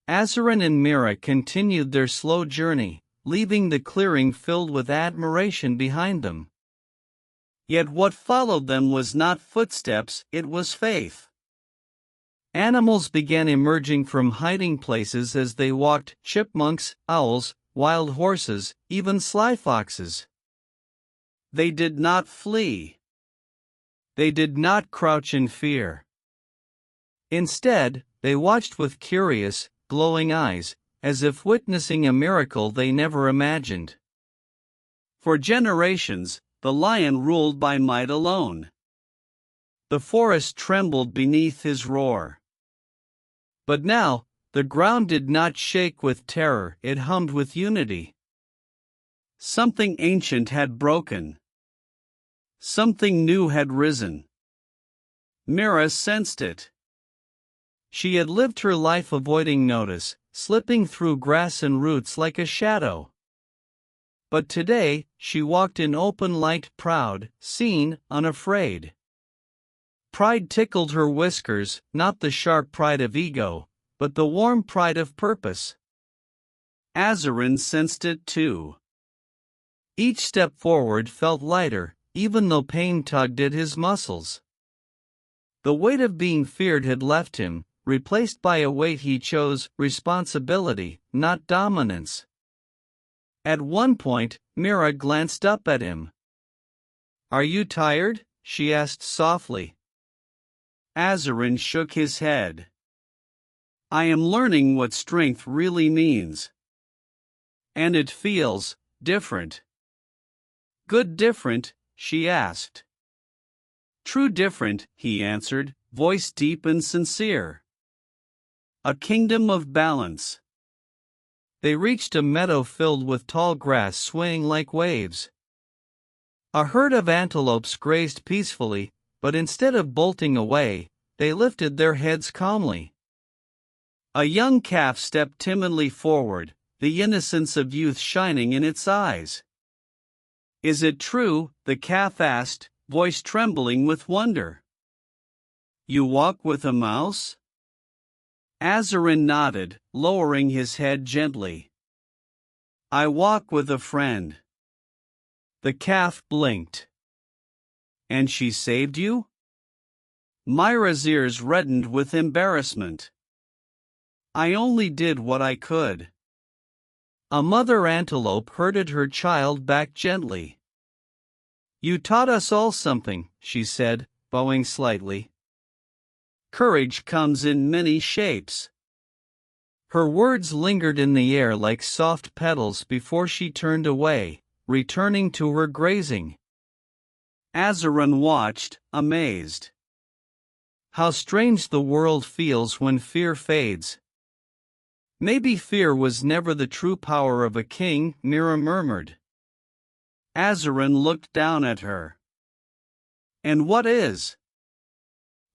Azarin and Mira continued their slow journey, leaving the clearing filled with admiration behind them. Yet what followed them was not footsteps, it was faith. Animals began emerging from hiding places as they walked: chipmunks, owls, wild horses, even sly foxes. They did not flee. They did not crouch in fear. Instead, they watched with curious, glowing eyes, as if witnessing a miracle they never imagined. For generations, the lion ruled by might alone. The forest trembled beneath his roar. But now, the ground did not shake with terror, it hummed with unity. Something ancient had broken. Something new had risen. Mira sensed it. She had lived her life avoiding notice, slipping through grass and roots like a shadow. But today, she walked in open light, proud, seen, unafraid. Pride tickled her whiskers, not the sharp pride of ego, but the warm pride of purpose. Azarin sensed it too. Each step forward felt lighter, even though pain tugged at his muscles. The weight of being feared had left him, replaced by a weight he chose, responsibility, not dominance. At one point, Mira glanced up at him. "Are you tired?" she asked softly. Azarin shook his head. "I am learning what strength really means. And it feels different." "Good different?" she asked. "True different," he answered, voice deep and sincere. "A kingdom of balance." They reached a meadow filled with tall grass swaying like waves. A herd of antelopes grazed peacefully, but instead of bolting away, they lifted their heads calmly. A young calf stepped timidly forward, the innocence of youth shining in its eyes. "Is it true?" the calf asked, voice trembling with wonder. "You walk with a mouse?" Azarin nodded, lowering his head gently. "I walk with a friend." The calf blinked. "And she saved you?" Myra's ears reddened with embarrassment. "I only did what I could." A mother antelope herded her child back gently. "You taught us all something," she said, bowing slightly. "Courage comes in many shapes." Her words lingered in the air like soft petals before she turned away, returning to her grazing. Azarin watched, amazed. How strange the world feels when fear fades. "Maybe fear was never the true power of a king," Mira murmured. Azarin looked down at her. "And what is?"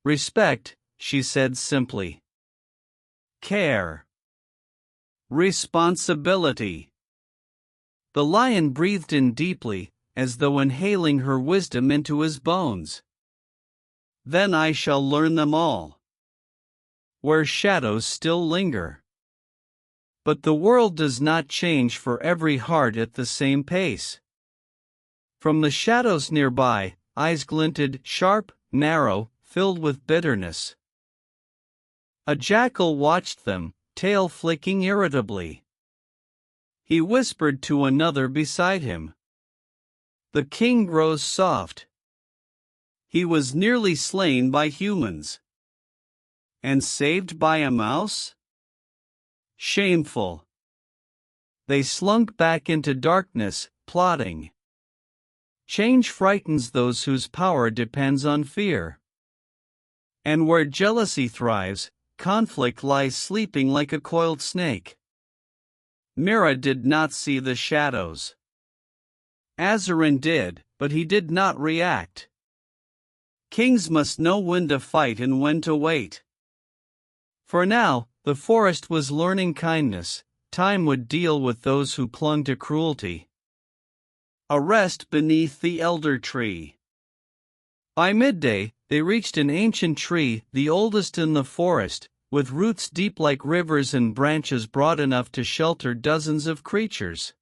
"Respect," she said simply. "Care. Responsibility." The lion breathed in deeply, as though inhaling her wisdom into his bones. "Then I shall learn them all. Where shadows still linger." But the world does not change for every heart at the same pace. From the shadows nearby, eyes glinted, sharp, narrow, filled with bitterness. A jackal watched them, tail flicking irritably. He whispered to another beside him. "The king grows soft. He was nearly slain by humans. And saved by a mouse? Shameful." They slunk back into darkness, plotting. Change frightens those whose power depends on fear. And where jealousy thrives, conflict lies sleeping like a coiled snake. Mira did not see the shadows. Azarin did, but he did not react. Kings must know when to fight and when to wait. For now, the forest was learning kindness. Time would deal with those who clung to cruelty. A rest beneath the elder tree. By midday, they reached an ancient tree, the oldest in the forest, with roots deep like rivers and branches broad enough to shelter dozens of creatures.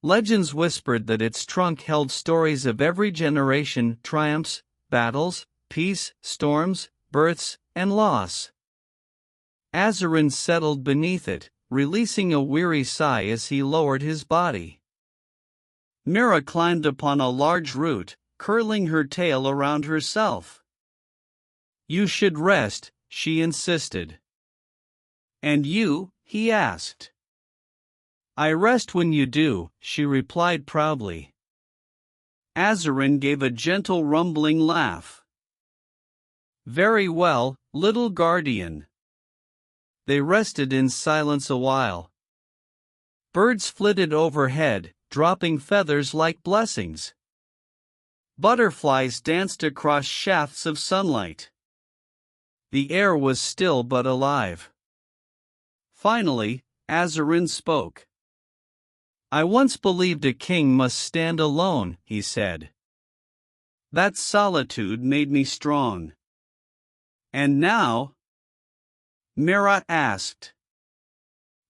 Legends whispered that its trunk held stories of every generation, triumphs, battles, peace, storms, births, and loss. Azarin settled beneath it, releasing a weary sigh as he lowered his body. Mira climbed upon a large root, curling her tail around herself. "You should rest," she insisted. "And you?" he asked. "I rest when you do," she replied proudly. Azarin gave a gentle rumbling laugh. "Very well, little guardian." They rested in silence a while. Birds flitted overhead, dropping feathers like blessings. Butterflies danced across shafts of sunlight. The air was still but alive. Finally, Azarin spoke. I once believed a king must stand alone, he said. That solitude made me strong. And now? Mira asked.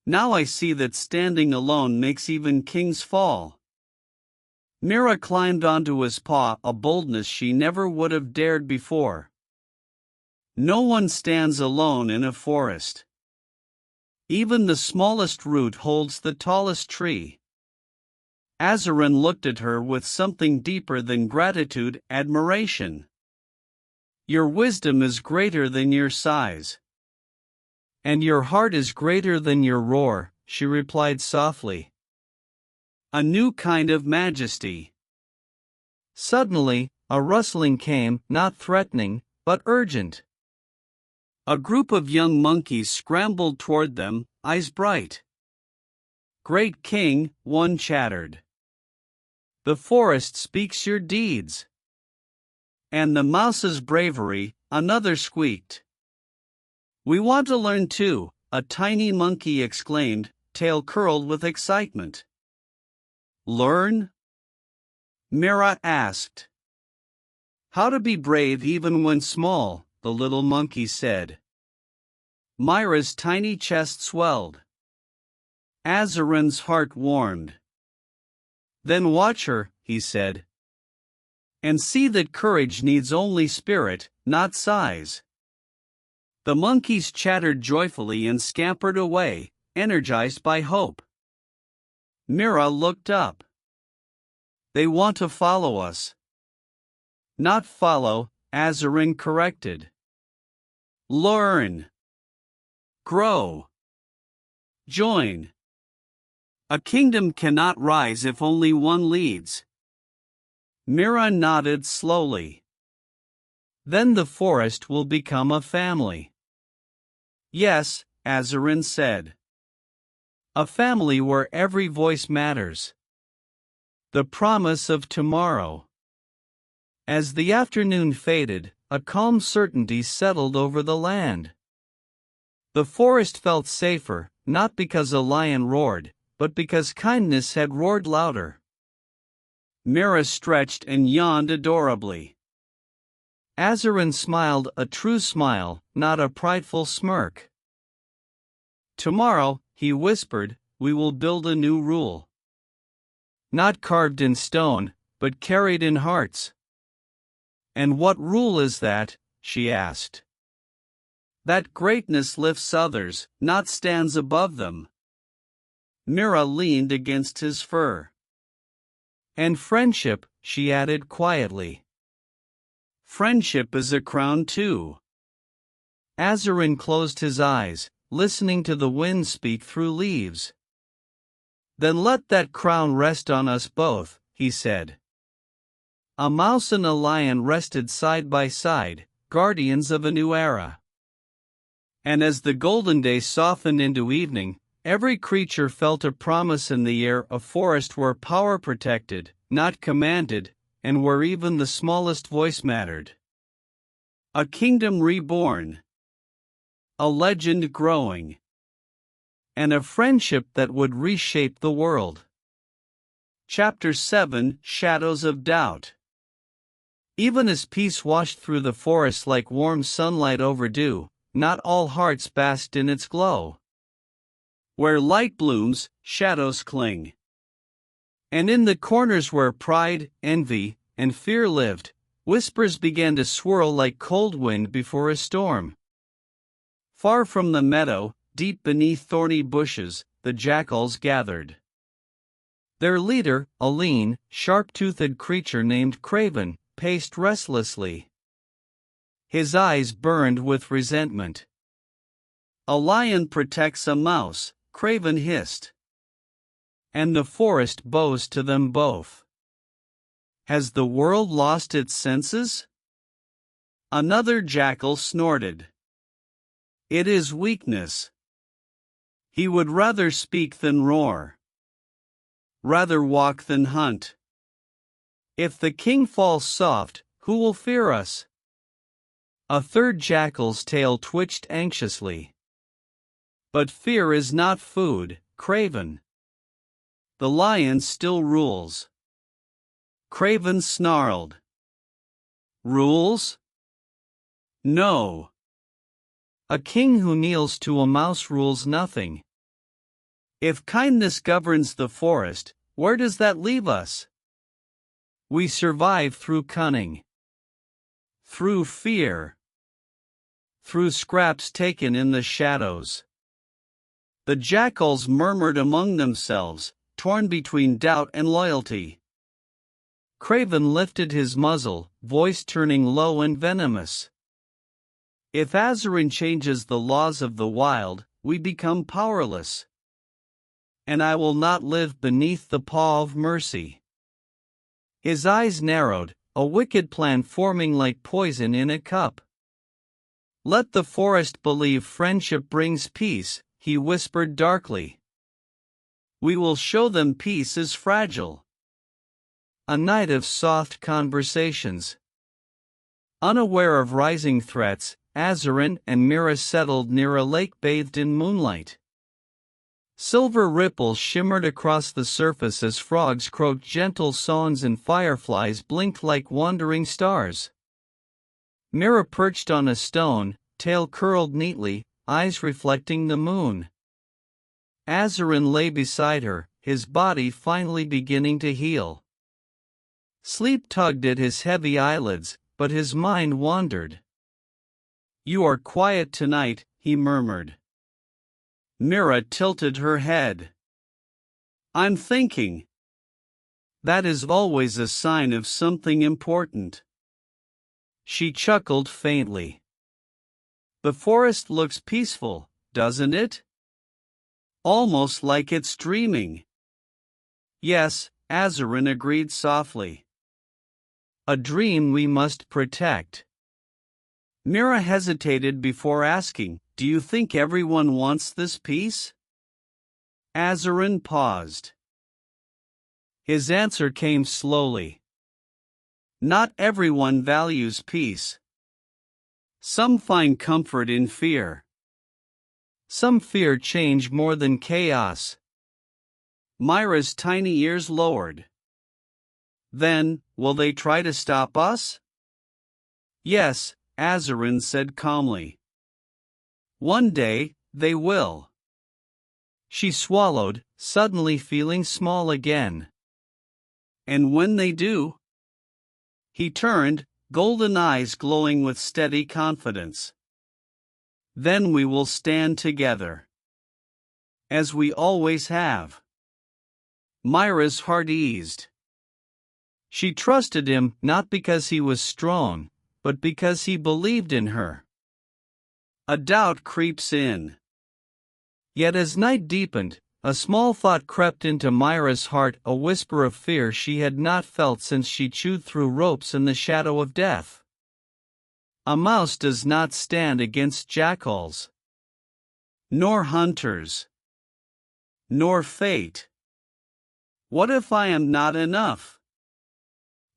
Now I see that standing alone makes even kings fall. Mira climbed onto his paw, a boldness she never would have dared before. No one stands alone in a forest. Even the smallest root holds the tallest tree. Azarin looked at her with something deeper than gratitude, admiration. Your wisdom is greater than your size. And your heart is greater than your roar, she replied softly. A new kind of majesty. Suddenly, a rustling came, not threatening, but urgent. A group of young monkeys scrambled toward them, eyes bright. Great king, one chattered. The forest speaks your deeds. And the mouse's bravery, another squeaked. We want to learn too, a tiny monkey exclaimed, tail curled with excitement. Learn? Mira asked. How to be brave even when small, the little monkey said. Myra's tiny chest swelled. Azarin's heart warmed. Then watch her, he said. And see that courage needs only spirit, not size. The monkeys chattered joyfully and scampered away, energized by hope. Mira looked up. They want to follow us. Not follow, Azarin corrected. Learn. Grow. Join. A kingdom cannot rise if only one leads. Mira nodded slowly. Then the forest will become a family. Yes, Azarin said. A family where every voice matters. The promise of tomorrow. As the afternoon faded, a calm certainty settled over the land. The forest felt safer, not because a lion roared, but because kindness had roared louder. Mira stretched and yawned adorably. Azarin smiled, a true smile, not a prideful smirk. Tomorrow, he whispered, we will build a new rule. Not carved in stone, but carried in hearts. And what rule is that? She asked. That greatness lifts others, not stands above them. Mira leaned against his fur. And friendship, she added quietly. Friendship is a crown too. Azarin closed his eyes, listening to the wind speak through leaves. Then let that crown rest on us both, he said. A mouse and a lion rested side by side, guardians of a new era. And as the golden day softened into evening, every creature felt a promise in the air, a forest where power protected, not commanded, and where even the smallest voice mattered. A kingdom reborn. A legend growing. And a friendship that would reshape the world. Chapter 7: Shadows of Doubt. Even as peace washed through the forest like warm sunlight over dew, not all hearts basked in its glow. Where light blooms, shadows cling. And in the corners where pride, envy, and fear lived, whispers began to swirl like cold wind before a storm. Far from the meadow, deep beneath thorny bushes, the jackals gathered. Their leader, a lean, sharp-toothed creature named Craven, paced restlessly. His eyes burned with resentment. A lion protects a mouse, Craven hissed. And the forest bows to them both. Has the world lost its senses? Another jackal snorted. It is weakness. He would rather speak than roar. Rather walk than hunt. If the king falls soft, who will fear us? A third jackal's tail twitched anxiously. But fear is not food, Craven. The lion still rules. Craven snarled. Rules? No. A king who kneels to a mouse rules nothing. If kindness governs the forest, where does that leave us? We survive through cunning. Through fear. Through scraps taken in the shadows. The jackals murmured among themselves, torn between doubt and loyalty. Craven lifted his muzzle, voice turning low and venomous. If Azarin changes the laws of the wild, we become powerless. And I will not live beneath the paw of mercy. His eyes narrowed, a wicked plan forming like poison in a cup. Let the forest believe friendship brings peace, he whispered darkly. We will show them peace is fragile. A night of soft conversations. Unaware of rising threats, Azarin and Mira settled near a lake bathed in moonlight. Silver ripples shimmered across the surface as frogs croaked gentle songs and fireflies blinked like wandering stars. Mira perched on a stone, tail curled neatly, eyes reflecting the moon. Azarin lay beside her, his body finally beginning to heal. Sleep tugged at his heavy eyelids, but his mind wandered. You are quiet tonight, he murmured. Mira tilted her head. I'm thinking. That is always a sign of something important. She chuckled faintly. The forest looks peaceful, doesn't it? Almost like it's dreaming. Yes, Azarin agreed softly. A dream we must protect. Mira hesitated before asking, do you think everyone wants this peace? Azarin paused. His answer came slowly. Not everyone values peace. Some find comfort in fear. Some fear change more than chaos. Myra's tiny ears lowered. Then, will they try to stop us? Yes, Azarin said calmly. One day, they will. She swallowed, suddenly feeling small again. And when they do? He turned, golden eyes glowing with steady confidence. Then we will stand together. As we always have. Myra's heart eased. She trusted him not because he was strong, but because he believed in her. A doubt creeps in. Yet as night deepened, a small thought crept into Myra's heart, a whisper of fear she had not felt since she chewed through ropes in the shadow of death. A mouse does not stand against jackals. Nor hunters. Nor fate. What if I am not enough?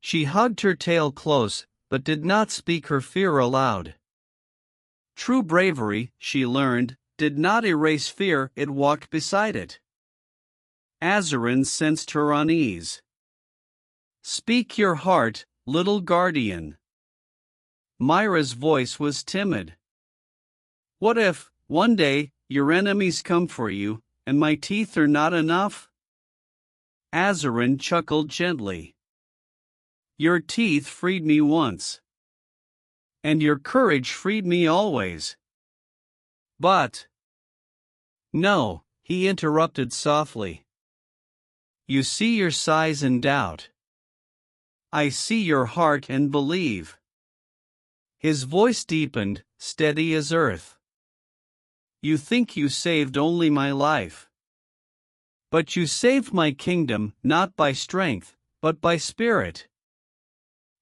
She hugged her tail close, but did not speak her fear aloud. True bravery, she learned, did not erase fear, it walked beside it. Azarin sensed her unease. Speak your heart, little guardian. Myra's voice was timid. What if, one day, your enemies come for you, and my teeth are not enough? Azarin chuckled gently. Your teeth freed me once. And your courage freed me always. But. No, he interrupted softly. You see your size and doubt. I see your heart and believe. His voice deepened, steady as earth. You think you saved only my life. But you saved my kingdom, not by strength, but by spirit.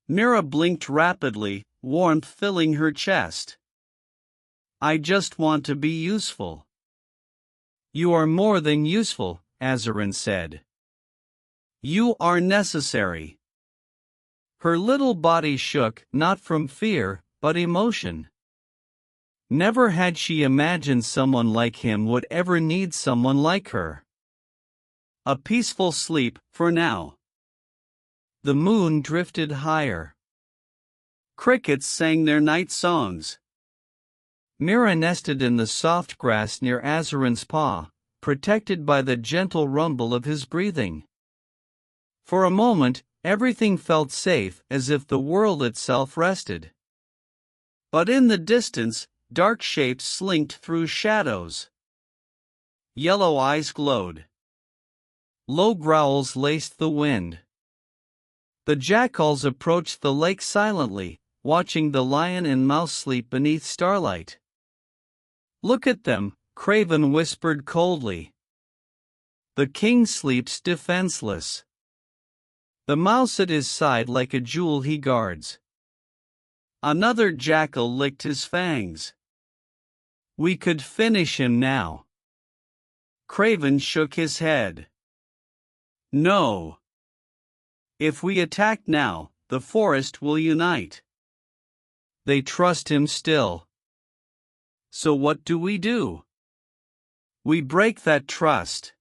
Mira blinked rapidly, warmth filling her chest. I just want to be useful. You are more than useful, Azarin said. You are necessary. Her little body shook, not from fear, but emotion. Never had she imagined someone like him would ever need someone like her. A peaceful sleep, for now. The moon drifted higher. Crickets sang their night songs. Mira nested in the soft grass near Azarin's paw, protected by the gentle rumble of his breathing. For a moment, everything felt safe, as if the world itself rested. But in the distance, dark shapes slinked through shadows. Yellow eyes glowed. Low growls laced the wind. The jackals approached the lake silently, watching the lion and mouse sleep beneath starlight. "Look at them," Craven whispered coldly. "The king sleeps defenseless. The mouse at his side like a jewel he guards." Another jackal licked his fangs. "We could finish him now." Craven shook his head. "No. If we attack now, the forest will unite." "They trust him still." "So what do? We break that trust.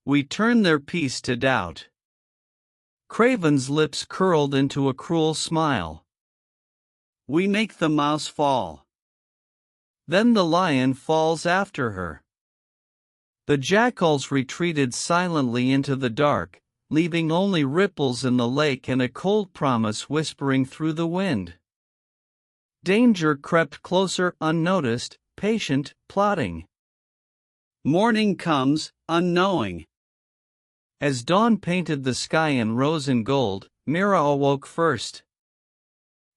We turn their peace to doubt." Craven's lips curled into a cruel smile. "We make the mouse fall. Then the lion falls after her." The jackals retreated silently into the dark, leaving only ripples in the lake and a cold promise whispering through the wind. Danger crept closer, unnoticed, patient, plotting. Morning comes, unknowing. As dawn painted the sky in rose and gold, Mira awoke first.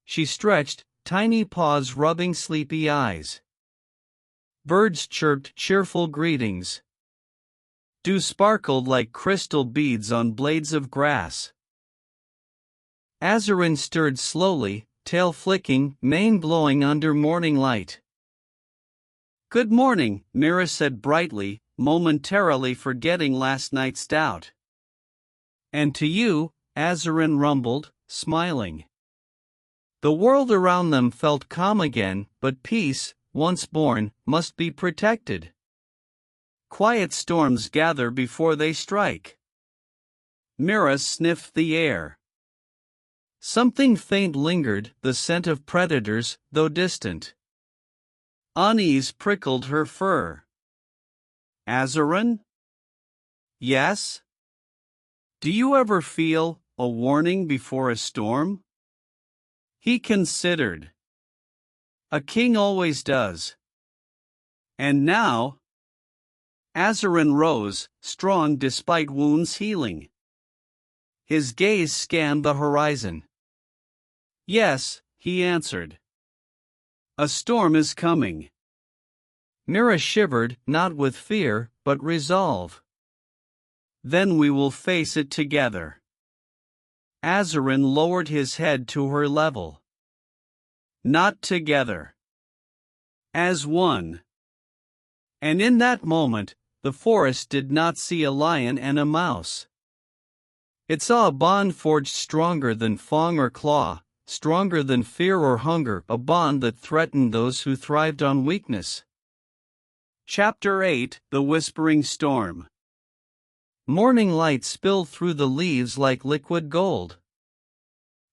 She stretched, tiny paws rubbing sleepy eyes. Birds chirped cheerful greetings. Dew sparkled like crystal beads on blades of grass. Azarin stirred slowly, tail flicking, mane blowing under morning light. "Good morning," Mira said brightly, momentarily forgetting last night's doubt. "And to you," Azarin rumbled, smiling. The world around them felt calm again, but peace, once born, must be protected. Quiet storms gather before they strike. Mira sniffed the air. Something faint lingered, the scent of predators, though distant. Unease prickled her fur. "Azarin?" "Yes?" "Do you ever feel a warning before a storm?" He considered. "A king always does." "And now?" Azarin rose, strong despite wounds healing. His gaze scanned the horizon. "Yes," he answered. "A storm is coming." Mira shivered, not with fear, but resolve. "Then we will face it together." Azarin lowered his head to her level. "Not together. As one." And in that moment, the forest did not see a lion and a mouse. It saw a bond forged stronger than fang or claw, stronger than fear or hunger, a bond that threatened those who thrived on weakness. Chapter 8: The Whispering Storm. Morning light spilled through the leaves like liquid gold.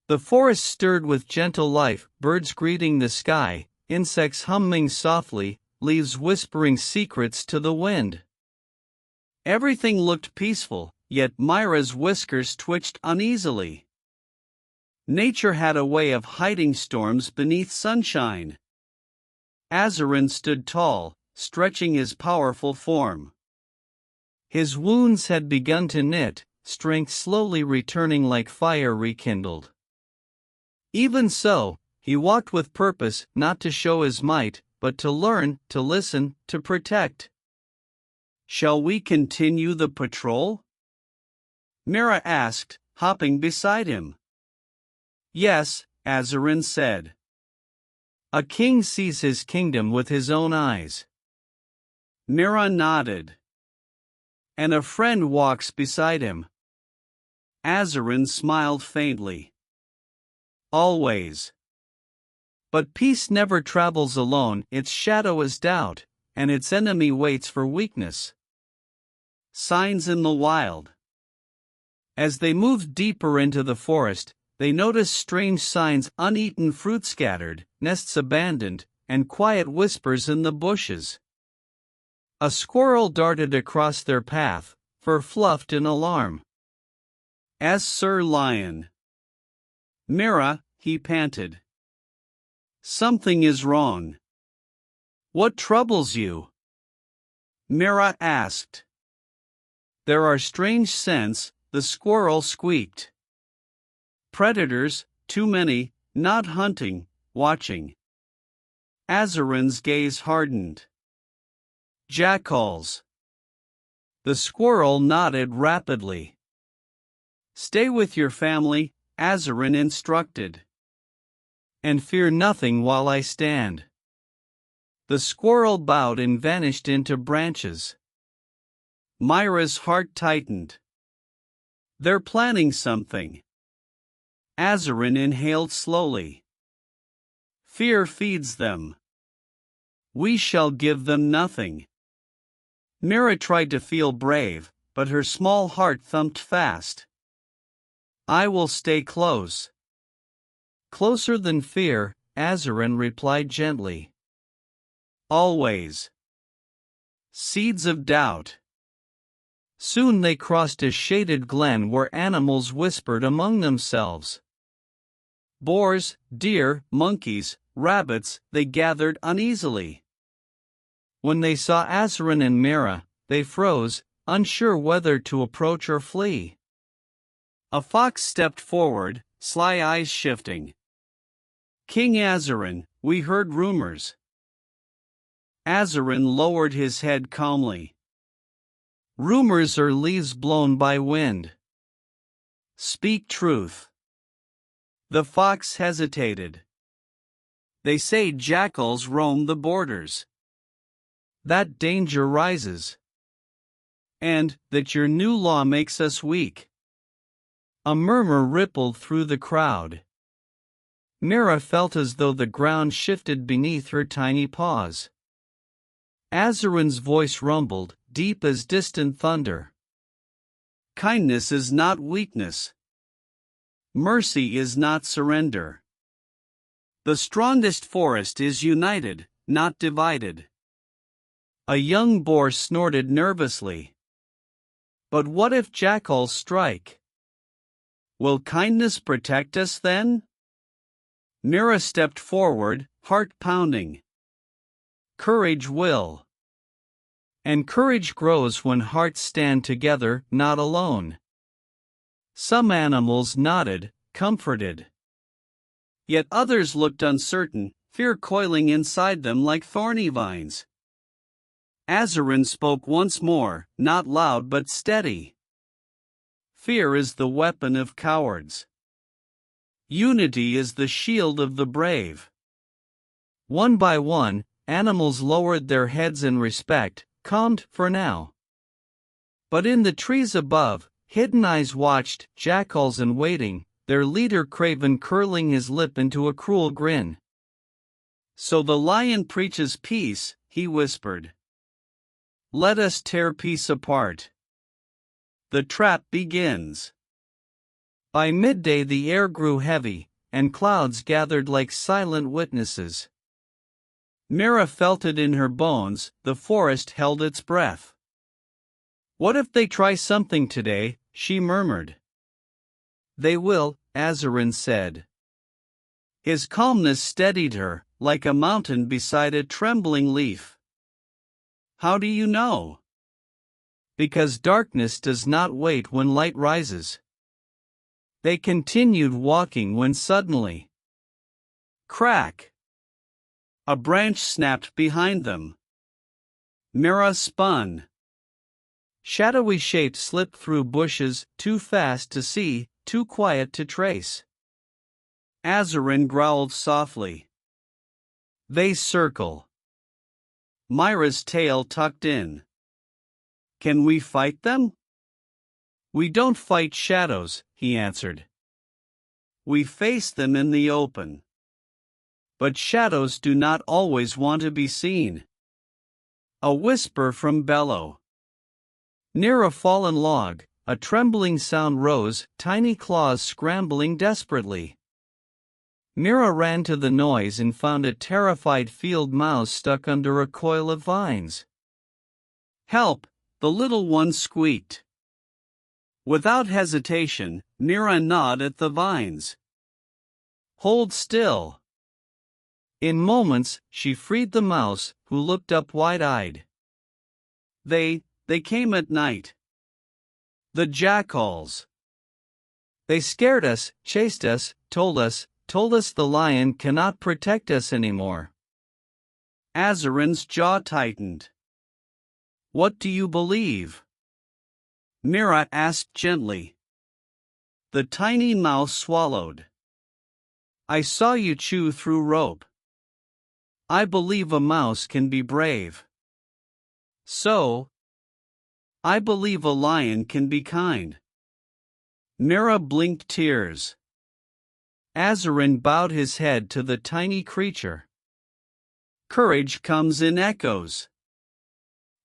The forest stirred with gentle life, birds greeting the sky, insects humming softly, leaves whispering secrets to the wind. Everything looked peaceful, yet Myra's whiskers twitched uneasily. Nature had a way of hiding storms beneath sunshine. Azarin stood tall, stretching his powerful form. His wounds had begun to knit, strength slowly returning like fire rekindled. Even so, he walked with purpose, not to show his might, but to learn, to listen, to protect. "Shall we continue the patrol?" Mira asked, hopping beside him. "Yes," Azarin said. "A king sees his kingdom with his own eyes." Mira nodded. "And a friend walks beside him." Azarin smiled faintly. "Always. But peace never travels alone, its shadow is doubt, and its enemy waits for weakness." signs in the wild. As they moved deeper into the forest, they noticed strange signs: uneaten fruit scattered, nests abandoned, and quiet whispers in the bushes. A squirrel darted across their path, fur fluffed in alarm. "As Sir Lion." "Mira," he panted. "Something is wrong." "What troubles you?" Mira asked. "There are strange scents," the squirrel squeaked. "Predators, too many, not hunting, watching." Azarin's gaze hardened. "Jackals." The squirrel nodded rapidly. "Stay with your family," Azarin instructed. "And fear nothing while I stand." The squirrel bowed and vanished into branches. Myra's heart tightened. "They're planning something." Azarin inhaled slowly. "Fear feeds them. We shall give them nothing." Mira tried to feel brave, but her small heart thumped fast. "I will stay close." "Closer than fear," Azarin replied gently. "Always." Seeds of doubt. Soon they crossed a shaded glen where animals whispered among themselves. Boars, deer, monkeys, rabbits, they gathered uneasily. When they saw Azarin and Mira, they froze, unsure whether to approach or flee. A fox stepped forward, sly eyes shifting. "King Azarin, we heard rumors." Azarin lowered his head calmly. "Rumors are leaves blown by wind. Speak truth." The fox hesitated. "They say jackals roam the borders. That danger rises. And that your new law makes us weak." A murmur rippled through the crowd. Mira felt as though the ground shifted beneath her tiny paws. Azarin's voice rumbled, deep as distant thunder. "Kindness is not weakness. Mercy is not surrender. The strongest forest is united, not divided." A young boar snorted nervously. "But what if jackals strike? Will kindness protect us then?" Mira stepped forward, heart pounding. "Courage will. And courage grows when hearts stand together, not alone." Some animals nodded, comforted. Yet others looked uncertain, fear coiling inside them like thorny vines. Azarin spoke once more, not loud but steady. "Fear is the weapon of cowards. Unity is the shield of the brave." One by one, animals lowered their heads in respect, calmed for now. But in the trees above, hidden eyes watched, jackals in waiting, their leader Craven curling his lip into a cruel grin. "So the lion preaches peace," he whispered. "Let us tear peace apart. The trap begins." By midday the air grew heavy, and clouds gathered like silent witnesses. Mira felt it in her bones, the forest held its breath. "What if they try something today?" she murmured. "They will," Azarin said. His calmness steadied her, like a mountain beside a trembling leaf. "How do you know?" "Because darkness does not wait when light rises." They continued walking when suddenly, crack! A branch snapped behind them. Mira spun. Shadowy shapes slipped through bushes, too fast to see, too quiet to trace. Azarin growled softly. "They circle." Myra's tail tucked in. "Can we fight them?" "We don't fight shadows," he answered. "We face them in the open." But shadows do not always want to be seen. A whisper from below. Near a fallen log, a trembling sound rose, tiny claws scrambling desperately. Mira ran to the noise and found a terrified field mouse stuck under a coil of vines. "Help!" the little one squeaked. Without hesitation, Mira gnawed at the vines. "Hold still." In moments, she freed the mouse, who looked up wide-eyed. They came at night. The jackals. They scared us, chased us, told us the lion cannot protect us anymore. Azarin's jaw tightened. "What do you believe?" Mira asked gently. The tiny mouse swallowed. "I saw you chew through rope. I believe a mouse can be brave. So, I believe a lion can be kind." Mira blinked tears. Azarin bowed his head to the tiny creature. "Courage comes in echoes.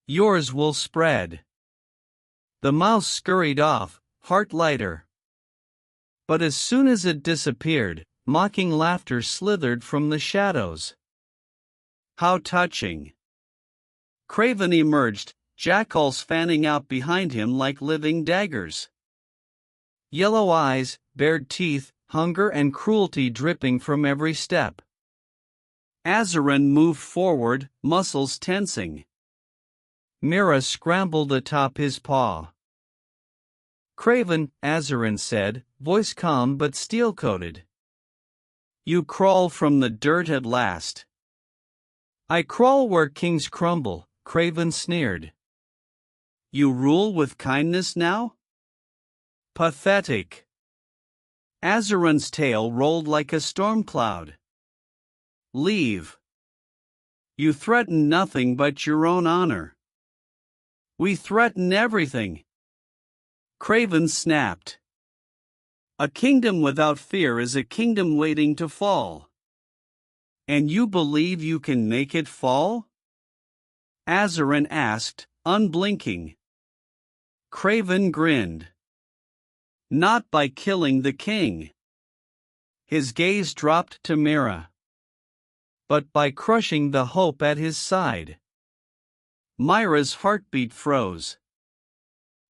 Yours will spread." The mouse scurried off, heart lighter. But as soon as it disappeared, mocking laughter slithered from the shadows. How touching! Craven emerged, jackals fanning out behind him like living daggers. Yellow eyes, bared teeth, hunger and cruelty dripping from every step. Azarin moved forward, muscles tensing. Mira scrambled atop his paw. "Craven," Azarin said, voice calm but steel-coated. "You crawl from the dirt at last." "I crawl where kings crumble," Craven sneered. "You rule with kindness now? Pathetic." Azarin's tail rolled like a storm cloud. "Leave. You threaten nothing but your own honor." "We threaten everything." Craven snapped. "A kingdom without fear is a kingdom waiting to fall. And you believe you can make it fall?" Azarin asked, unblinking. Craven grinned. "Not by killing the king." His gaze dropped to Mira. "But by crushing the hope at his side." Myra's heartbeat froze.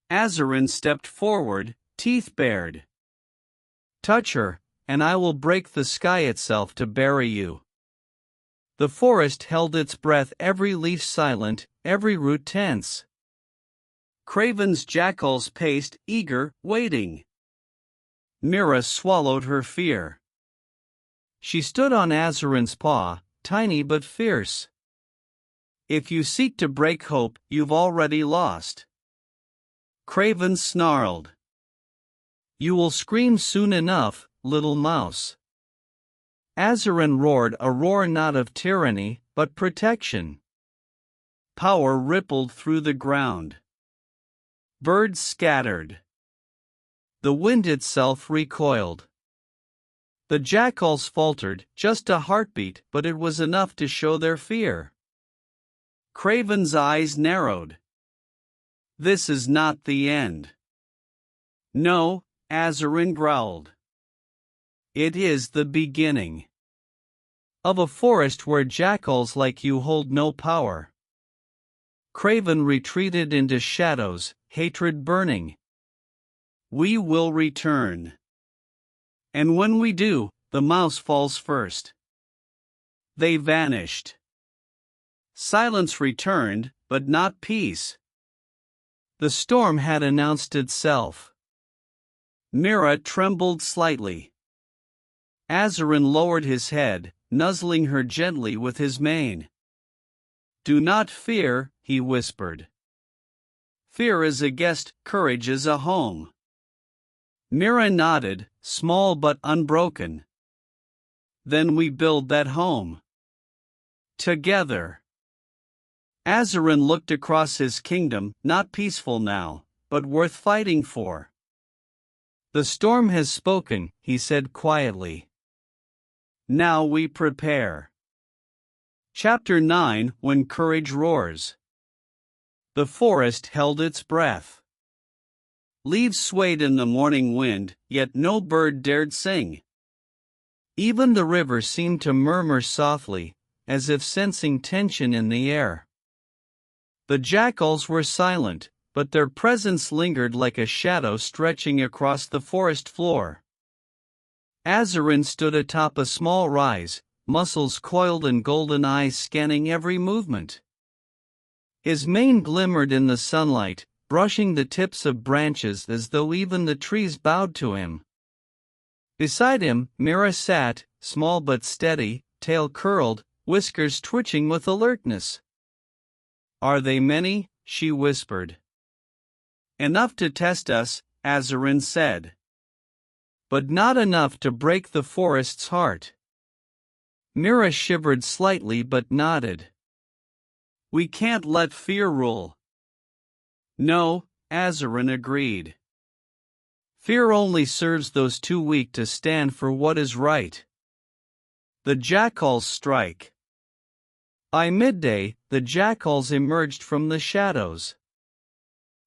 Azarin stepped forward, teeth bared. "Touch her, and I will break the sky itself to bury you." The forest held its breath, every leaf silent, every root tense. Craven's jackals paced, eager, waiting. Mira swallowed her fear. She stood on Azarin's paw, tiny but fierce. "If you seek to break hope, you've already lost." Craven snarled. "You will scream soon enough, little mouse." Azarin roared, a roar not of tyranny, but protection. Power rippled through the ground. Birds scattered. The wind itself recoiled. The jackals faltered, just a heartbeat, but it was enough to show their fear. Craven's eyes narrowed. "This is not the end." "No," Azarin growled. "It is the beginning of a forest where jackals like you hold no power." Craven retreated into shadows, hatred burning. "We will return. And when we do, the mouse falls first." They vanished. Silence returned, but not peace. The storm had announced itself. Mira trembled slightly. Azarin lowered his head, nuzzling her gently with his mane. "Do not fear," he whispered. "Fear is a guest, courage is a home." Mira nodded, small but unbroken. "Then we build that home. Together." Azarin looked across his kingdom, not peaceful now, but worth fighting for. "The storm has spoken," he said quietly. "Now we prepare." Chapter 9: When Courage Roars. The forest held its breath. Leaves swayed in the morning wind, yet no bird dared sing. Even the river seemed to murmur softly, as if sensing tension in the air. The jackals were silent, but their presence lingered like a shadow stretching across the forest floor. Azarin stood atop a small rise, muscles coiled and golden eyes scanning every movement. His mane glimmered in the sunlight, brushing the tips of branches as though even the trees bowed to him. Beside him, Mira sat, small but steady, tail curled, whiskers twitching with alertness. "Are they many?" she whispered. "Enough to test us," Azarin said. "But not enough to break the forest's heart." Mira shivered slightly but nodded. "We can't let fear rule." "No," Azarin agreed. "Fear only serves those too weak to stand for what is right." The jackals strike. By midday, the jackals emerged from the shadows.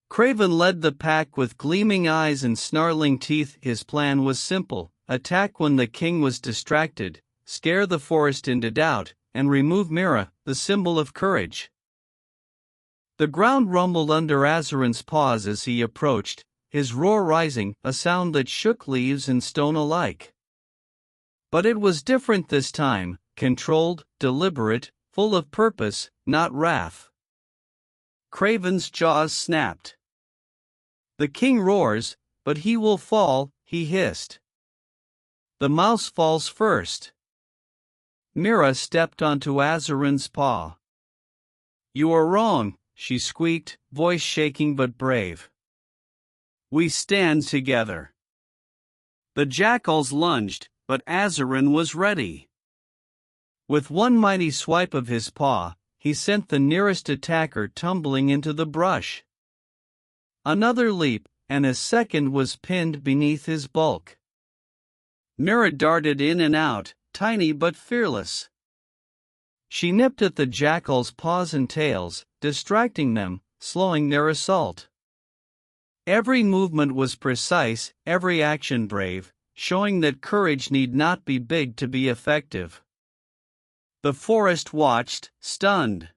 Craven led the pack with gleaming eyes and snarling teeth. His plan was simple: attack when the king was distracted, scare the forest into doubt, and remove Mira, the symbol of courage. The ground rumbled under Azarin's paws as he approached, his roar rising, a sound that shook leaves and stone alike. But it was different this time, controlled, deliberate, full of purpose, not wrath. Craven's jaws snapped. "The king roars, but he will fall," he hissed. "The mouse falls first." Mira stepped onto Azarin's paw. "You are wrong," she squeaked, voice shaking but brave. "We stand together." The jackals lunged, but Azarin was ready. With one mighty swipe of his paw, he sent the nearest attacker tumbling into the brush. Another leap, and a second was pinned beneath his bulk. Mira darted in and out, tiny but fearless. She nipped at the jackal's paws and tails, distracting them, slowing their assault. Every movement was precise, every action brave, showing that courage need not be big to be effective. The forest watched, stunned.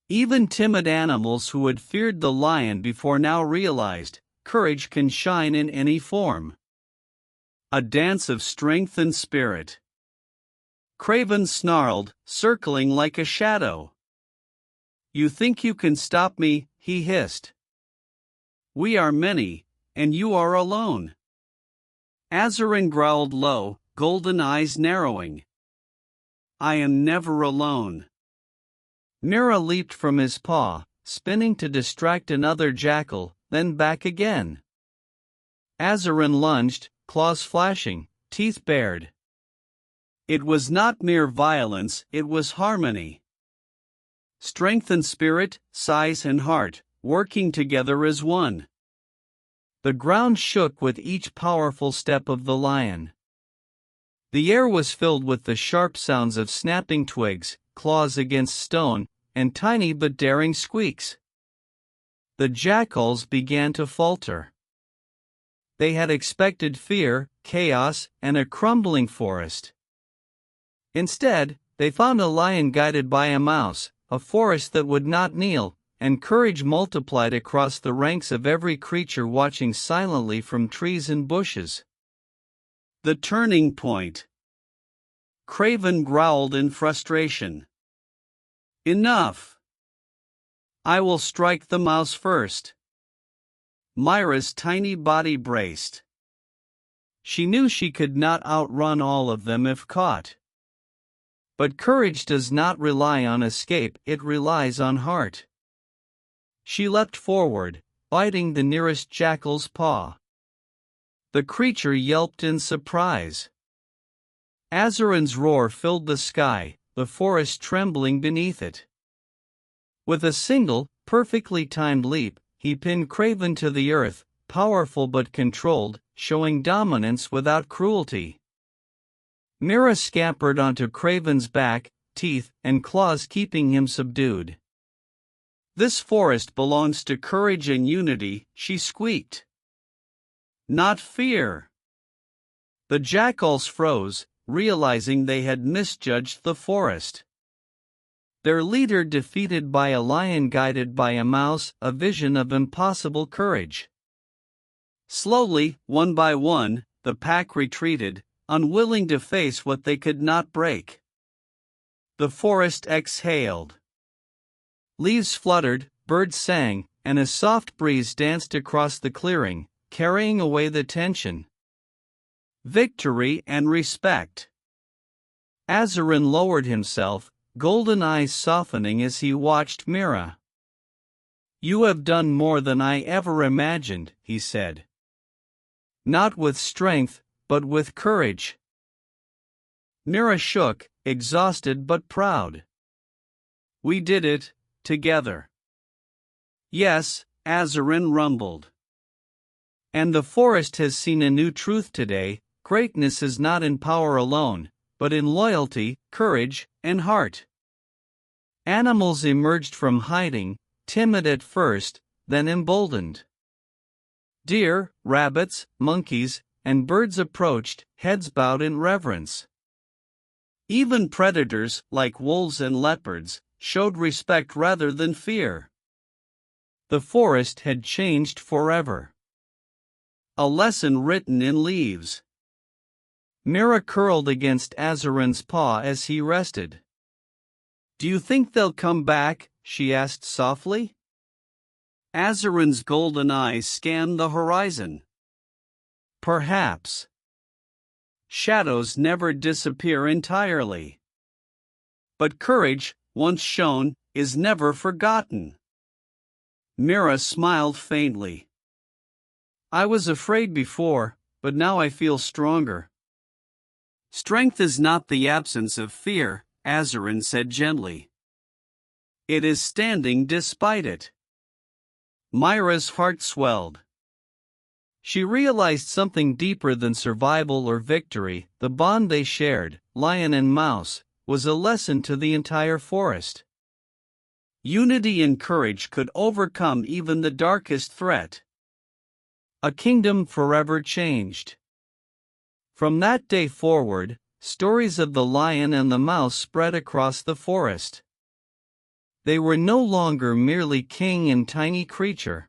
Even timid animals who had feared the lion before now realized, courage can shine in any form. A dance of strength and spirit. Craven snarled, circling like a shadow. "You think you can stop me?" he hissed. "We are many, and you are alone." Azarin growled low, golden eyes narrowing. "I am never alone." Mira leaped from his paw, spinning to distract another jackal, then back again. Azarin lunged, claws flashing, teeth bared. It was not mere violence, it was harmony. Strength and spirit, size and heart, working together as one. The ground shook with each powerful step of the lion. The air was filled with the sharp sounds of snapping twigs, claws against stone, and tiny but daring squeaks. The jackals began to falter. They had expected fear, chaos, and a crumbling forest. Instead, they found a lion guided by a mouse, a forest that would not kneel, and courage multiplied across the ranks of every creature watching silently from trees and bushes. The turning point. Craven growled in frustration. "Enough! I will strike the mouse first." Myra's tiny body braced. She knew she could not outrun all of them if caught. But courage does not rely on escape, it relies on heart. She leapt forward, biting the nearest jackal's paw. The creature yelped in surprise. Azarin's roar filled the sky, the forest trembling beneath it. With a single, perfectly timed leap, he pinned Craven to the earth, powerful but controlled, showing dominance without cruelty. Mira scampered onto Craven's back, teeth and claws keeping him subdued. "This forest belongs to courage and unity," she squeaked. "Not fear." The jackals froze, realizing they had misjudged the forest. Their leader defeated by a lion, guided by a mouse, a vision of impossible courage. Slowly, one by one, the pack retreated, unwilling to face what they could not break. The forest exhaled. Leaves fluttered, birds sang, and a soft breeze danced across the clearing, carrying away the tension. Victory and respect. Azarin lowered himself, golden eyes softening as he watched Mira. "You have done more than I ever imagined," he said. "Not with strength, but with courage." Mira shook, exhausted but proud. "We did it, together." "Yes," Azarin rumbled. "And the forest has seen a new truth today. Greatness is not in power alone, but in loyalty, courage, and heart." Animals emerged from hiding, timid at first, then emboldened. Deer, rabbits, monkeys, and birds approached, heads bowed in reverence. Even predators, like wolves and leopards, showed respect rather than fear. The forest had changed forever. A lesson written in leaves. Mira curled against Azarin's paw as he rested. "Do you think they'll come back?" she asked softly. Azarin's golden eyes scanned the horizon. "Perhaps. Shadows never disappear entirely. But courage, once shown, is never forgotten." Mira smiled faintly. "I was afraid before, but now I feel stronger." "Strength is not the absence of fear," Azarin said gently. "It is standing despite it." Myra's heart swelled. She realized something deeper than survival or victory. The bond they shared, lion and mouse, was a lesson to the entire forest. Unity and courage could overcome even the darkest threat. A kingdom forever changed. From that day forward, stories of the lion and the mouse spread across the forest. They were no longer merely king and tiny creature.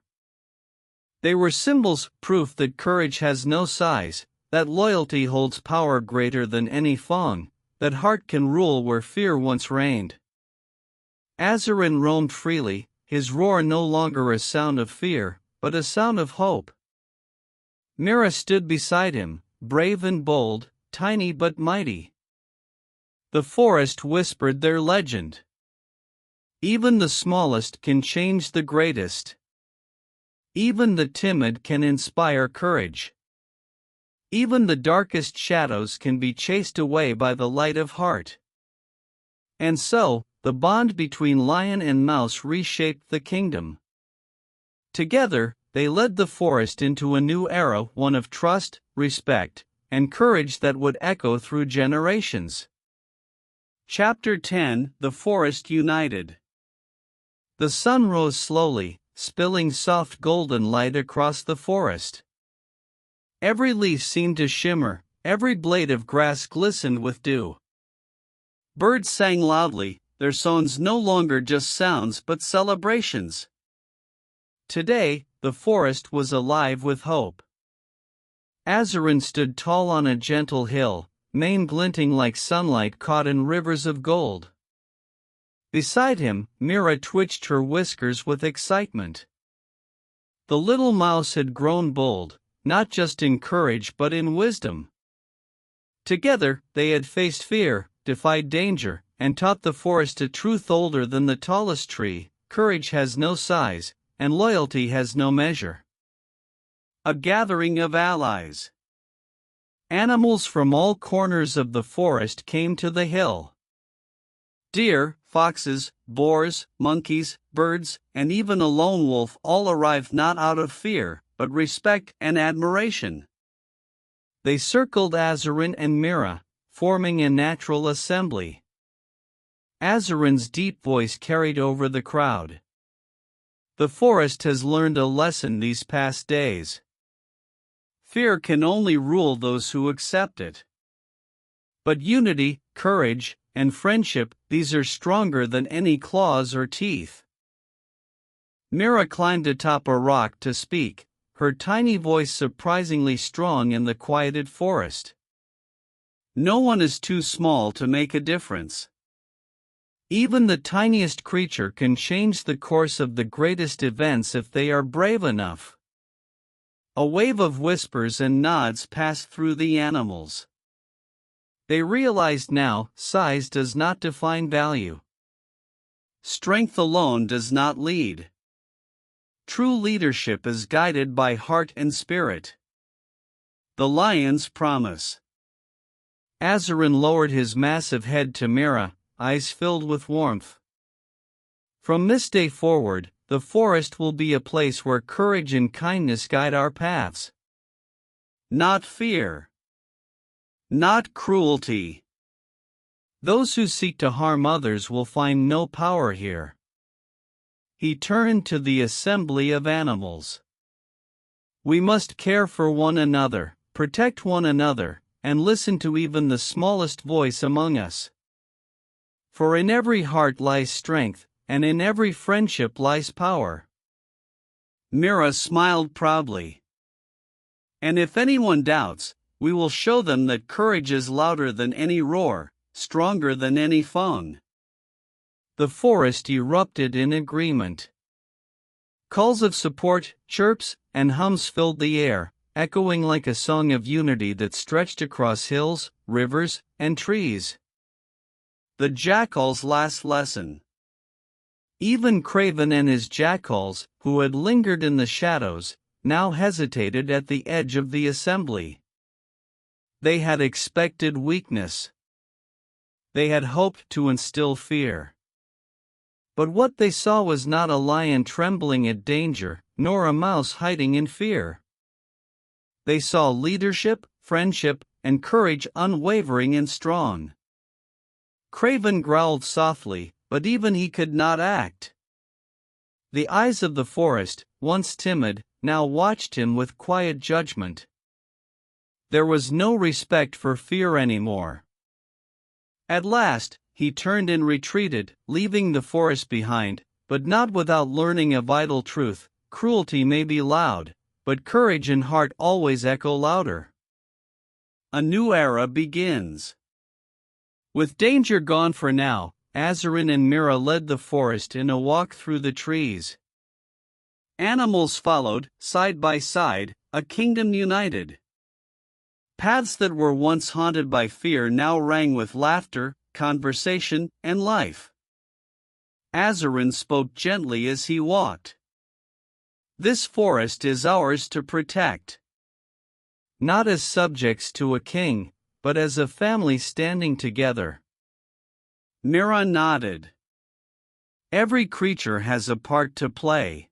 They were symbols, proof that courage has no size, that loyalty holds power greater than any fong, that heart can rule where fear once reigned. Azarin roamed freely, his roar no longer a sound of fear, but a sound of hope. Mira stood beside him, brave and bold, tiny but mighty. The forest whispered their legend. Even the smallest can change the greatest. Even the timid can inspire courage. Even the darkest shadows can be chased away by the light of heart. And so, the bond between lion and mouse reshaped the kingdom. Together, they led the forest into a new era, one of trust, respect, and courage that would echo through generations. Chapter 10: The Forest United. The sun rose slowly, spilling soft golden light across the forest. Every leaf seemed to shimmer, every blade of grass glistened with dew. Birds sang loudly, their songs no longer just sounds but celebrations. Today, the forest was alive with hope. Azarin stood tall on a gentle hill, mane glinting like sunlight caught in rivers of gold. Beside him, Mira twitched her whiskers with excitement. The little mouse had grown bold, not just in courage but in wisdom. Together, they had faced fear, defied danger, and taught the forest a truth older than the tallest tree: courage has no size, and loyalty has no measure. A gathering of allies. Animals from all corners of the forest came to the hill. Deer, foxes, boars, monkeys, birds, and even a lone wolf all arrived not out of fear, but respect and admiration. They circled Azarin and Mira, forming a natural assembly. Azarin's deep voice carried over the crowd. The forest has learned a lesson these past days. Fear can only rule those who accept it. But unity, courage, and friendship, these are stronger than any claws or teeth. Mira climbed atop a rock to speak, her tiny voice surprisingly strong in the quieted forest. No one is too small to make a difference. Even the tiniest creature can change the course of the greatest events if they are brave enough. A wave of whispers and nods passed through the animals. They realized now, size does not define value. Strength alone does not lead. True leadership is guided by heart and spirit. The lion's promise. Azarin lowered his massive head to Mira, eyes filled with warmth. From this day forward, the forest will be a place where courage and kindness guide our paths. Not fear. Not cruelty. Those who seek to harm others will find no power here. He turned to the assembly of animals. We must care for one another, protect one another, and listen to even the smallest voice among us. For in every heart lies strength, and in every friendship lies power. Mira smiled proudly. And if anyone doubts, we will show them that courage is louder than any roar, stronger than any phone. The forest erupted in agreement. Calls of support, chirps, and hums filled the air, echoing like a song of unity that stretched across hills, rivers, and trees. The jackal's last lesson. Even Craven and his jackals, who had lingered in the shadows, now hesitated at the edge of the assembly. They had expected weakness. They had hoped to instill fear. But what they saw was not a lion trembling at danger, nor a mouse hiding in fear. They saw leadership, friendship, and courage unwavering and strong. Craven growled softly, but even he could not act. The eyes of the forest, once timid, now watched him with quiet judgment. There was no respect for fear anymore. At last, he turned and retreated, leaving the forest behind, but not without learning a vital truth: cruelty may be loud, but courage and heart always echo louder. A new era begins. With danger gone for now, Azarin and Mira led the forest in a walk through the trees. Animals followed, side by side, a kingdom united. Paths that were once haunted by fear now rang with laughter, conversation, and life. Azarin spoke gently as he walked. This forest is ours to protect. Not as subjects to a king, but as a family standing together. Mira nodded. Every creature has a part to play.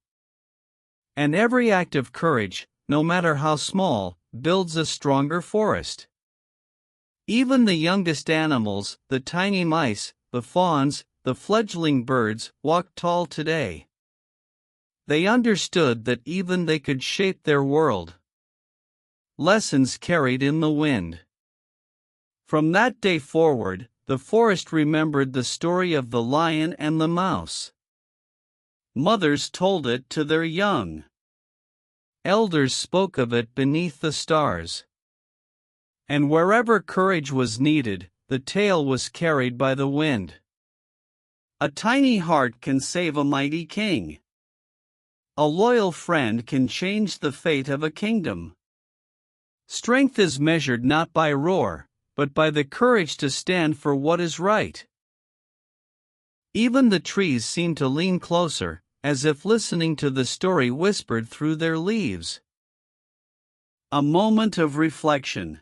And every act of courage, no matter how small, builds a stronger forest. Even the youngest animals, the tiny mice, the fawns, the fledgling birds, walked tall today. They understood that even they could shape their world. Lessons carried in the wind. From that day forward, the forest remembered the story of the lion and the mouse. Mothers told it to their young. Elders spoke of it beneath the stars. And wherever courage was needed, the tale was carried by the wind. A tiny heart can save a mighty king. A loyal friend can change the fate of a kingdom. Strength is measured not by roar, but by the courage to stand for what is right. Even the trees seemed to lean closer, as if listening to the story whispered through their leaves. A moment of reflection.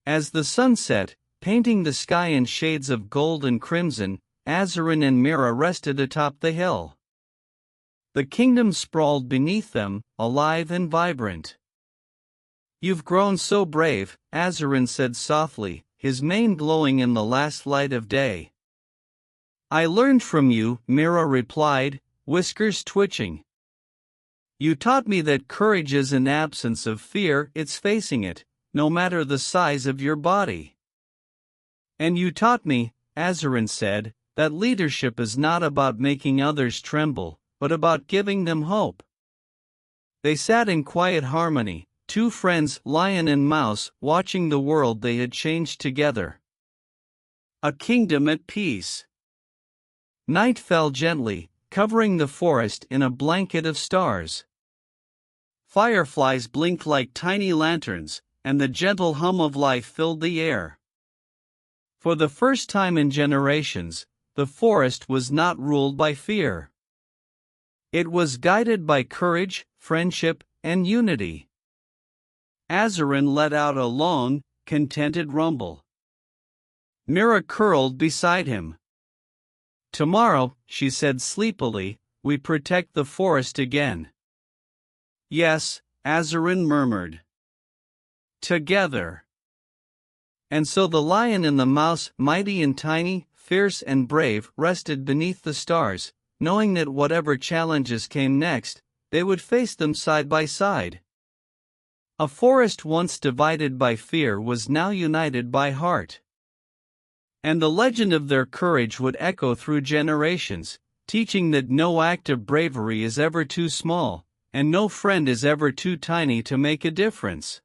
As the sun set, painting the sky in shades of gold and crimson, Azarin and Mira rested atop the hill. The kingdom sprawled beneath them, alive and vibrant. "You've grown so brave," Azarin said softly, his mane glowing in the last light of day. "I learned from you," Mira replied, whiskers twitching. You taught me that courage is an absence of fear, it's facing it, no matter the size of your body. And you taught me, Azarin said, that leadership is not about making others tremble, but about giving them hope. They sat in quiet harmony, two friends, lion and mouse, watching the world they had changed together. A kingdom at peace. Night fell gently, covering the forest in a blanket of stars. Fireflies blinked like tiny lanterns, and the gentle hum of life filled the air. For the first time in generations, the forest was not ruled by fear. It was guided by courage, friendship, and unity. Azarin let out a long, contented rumble. Mira curled beside him. Tomorrow, she said sleepily, we protect the forest again. Yes, Azarin murmured. Together. And so the lion and the mouse, mighty and tiny, fierce and brave, rested beneath the stars, knowing that whatever challenges came next, they would face them side by side. A forest once divided by fear was now united by heart. And the legend of their courage would echo through generations, teaching that no act of bravery is ever too small, and no friend is ever too tiny to make a difference.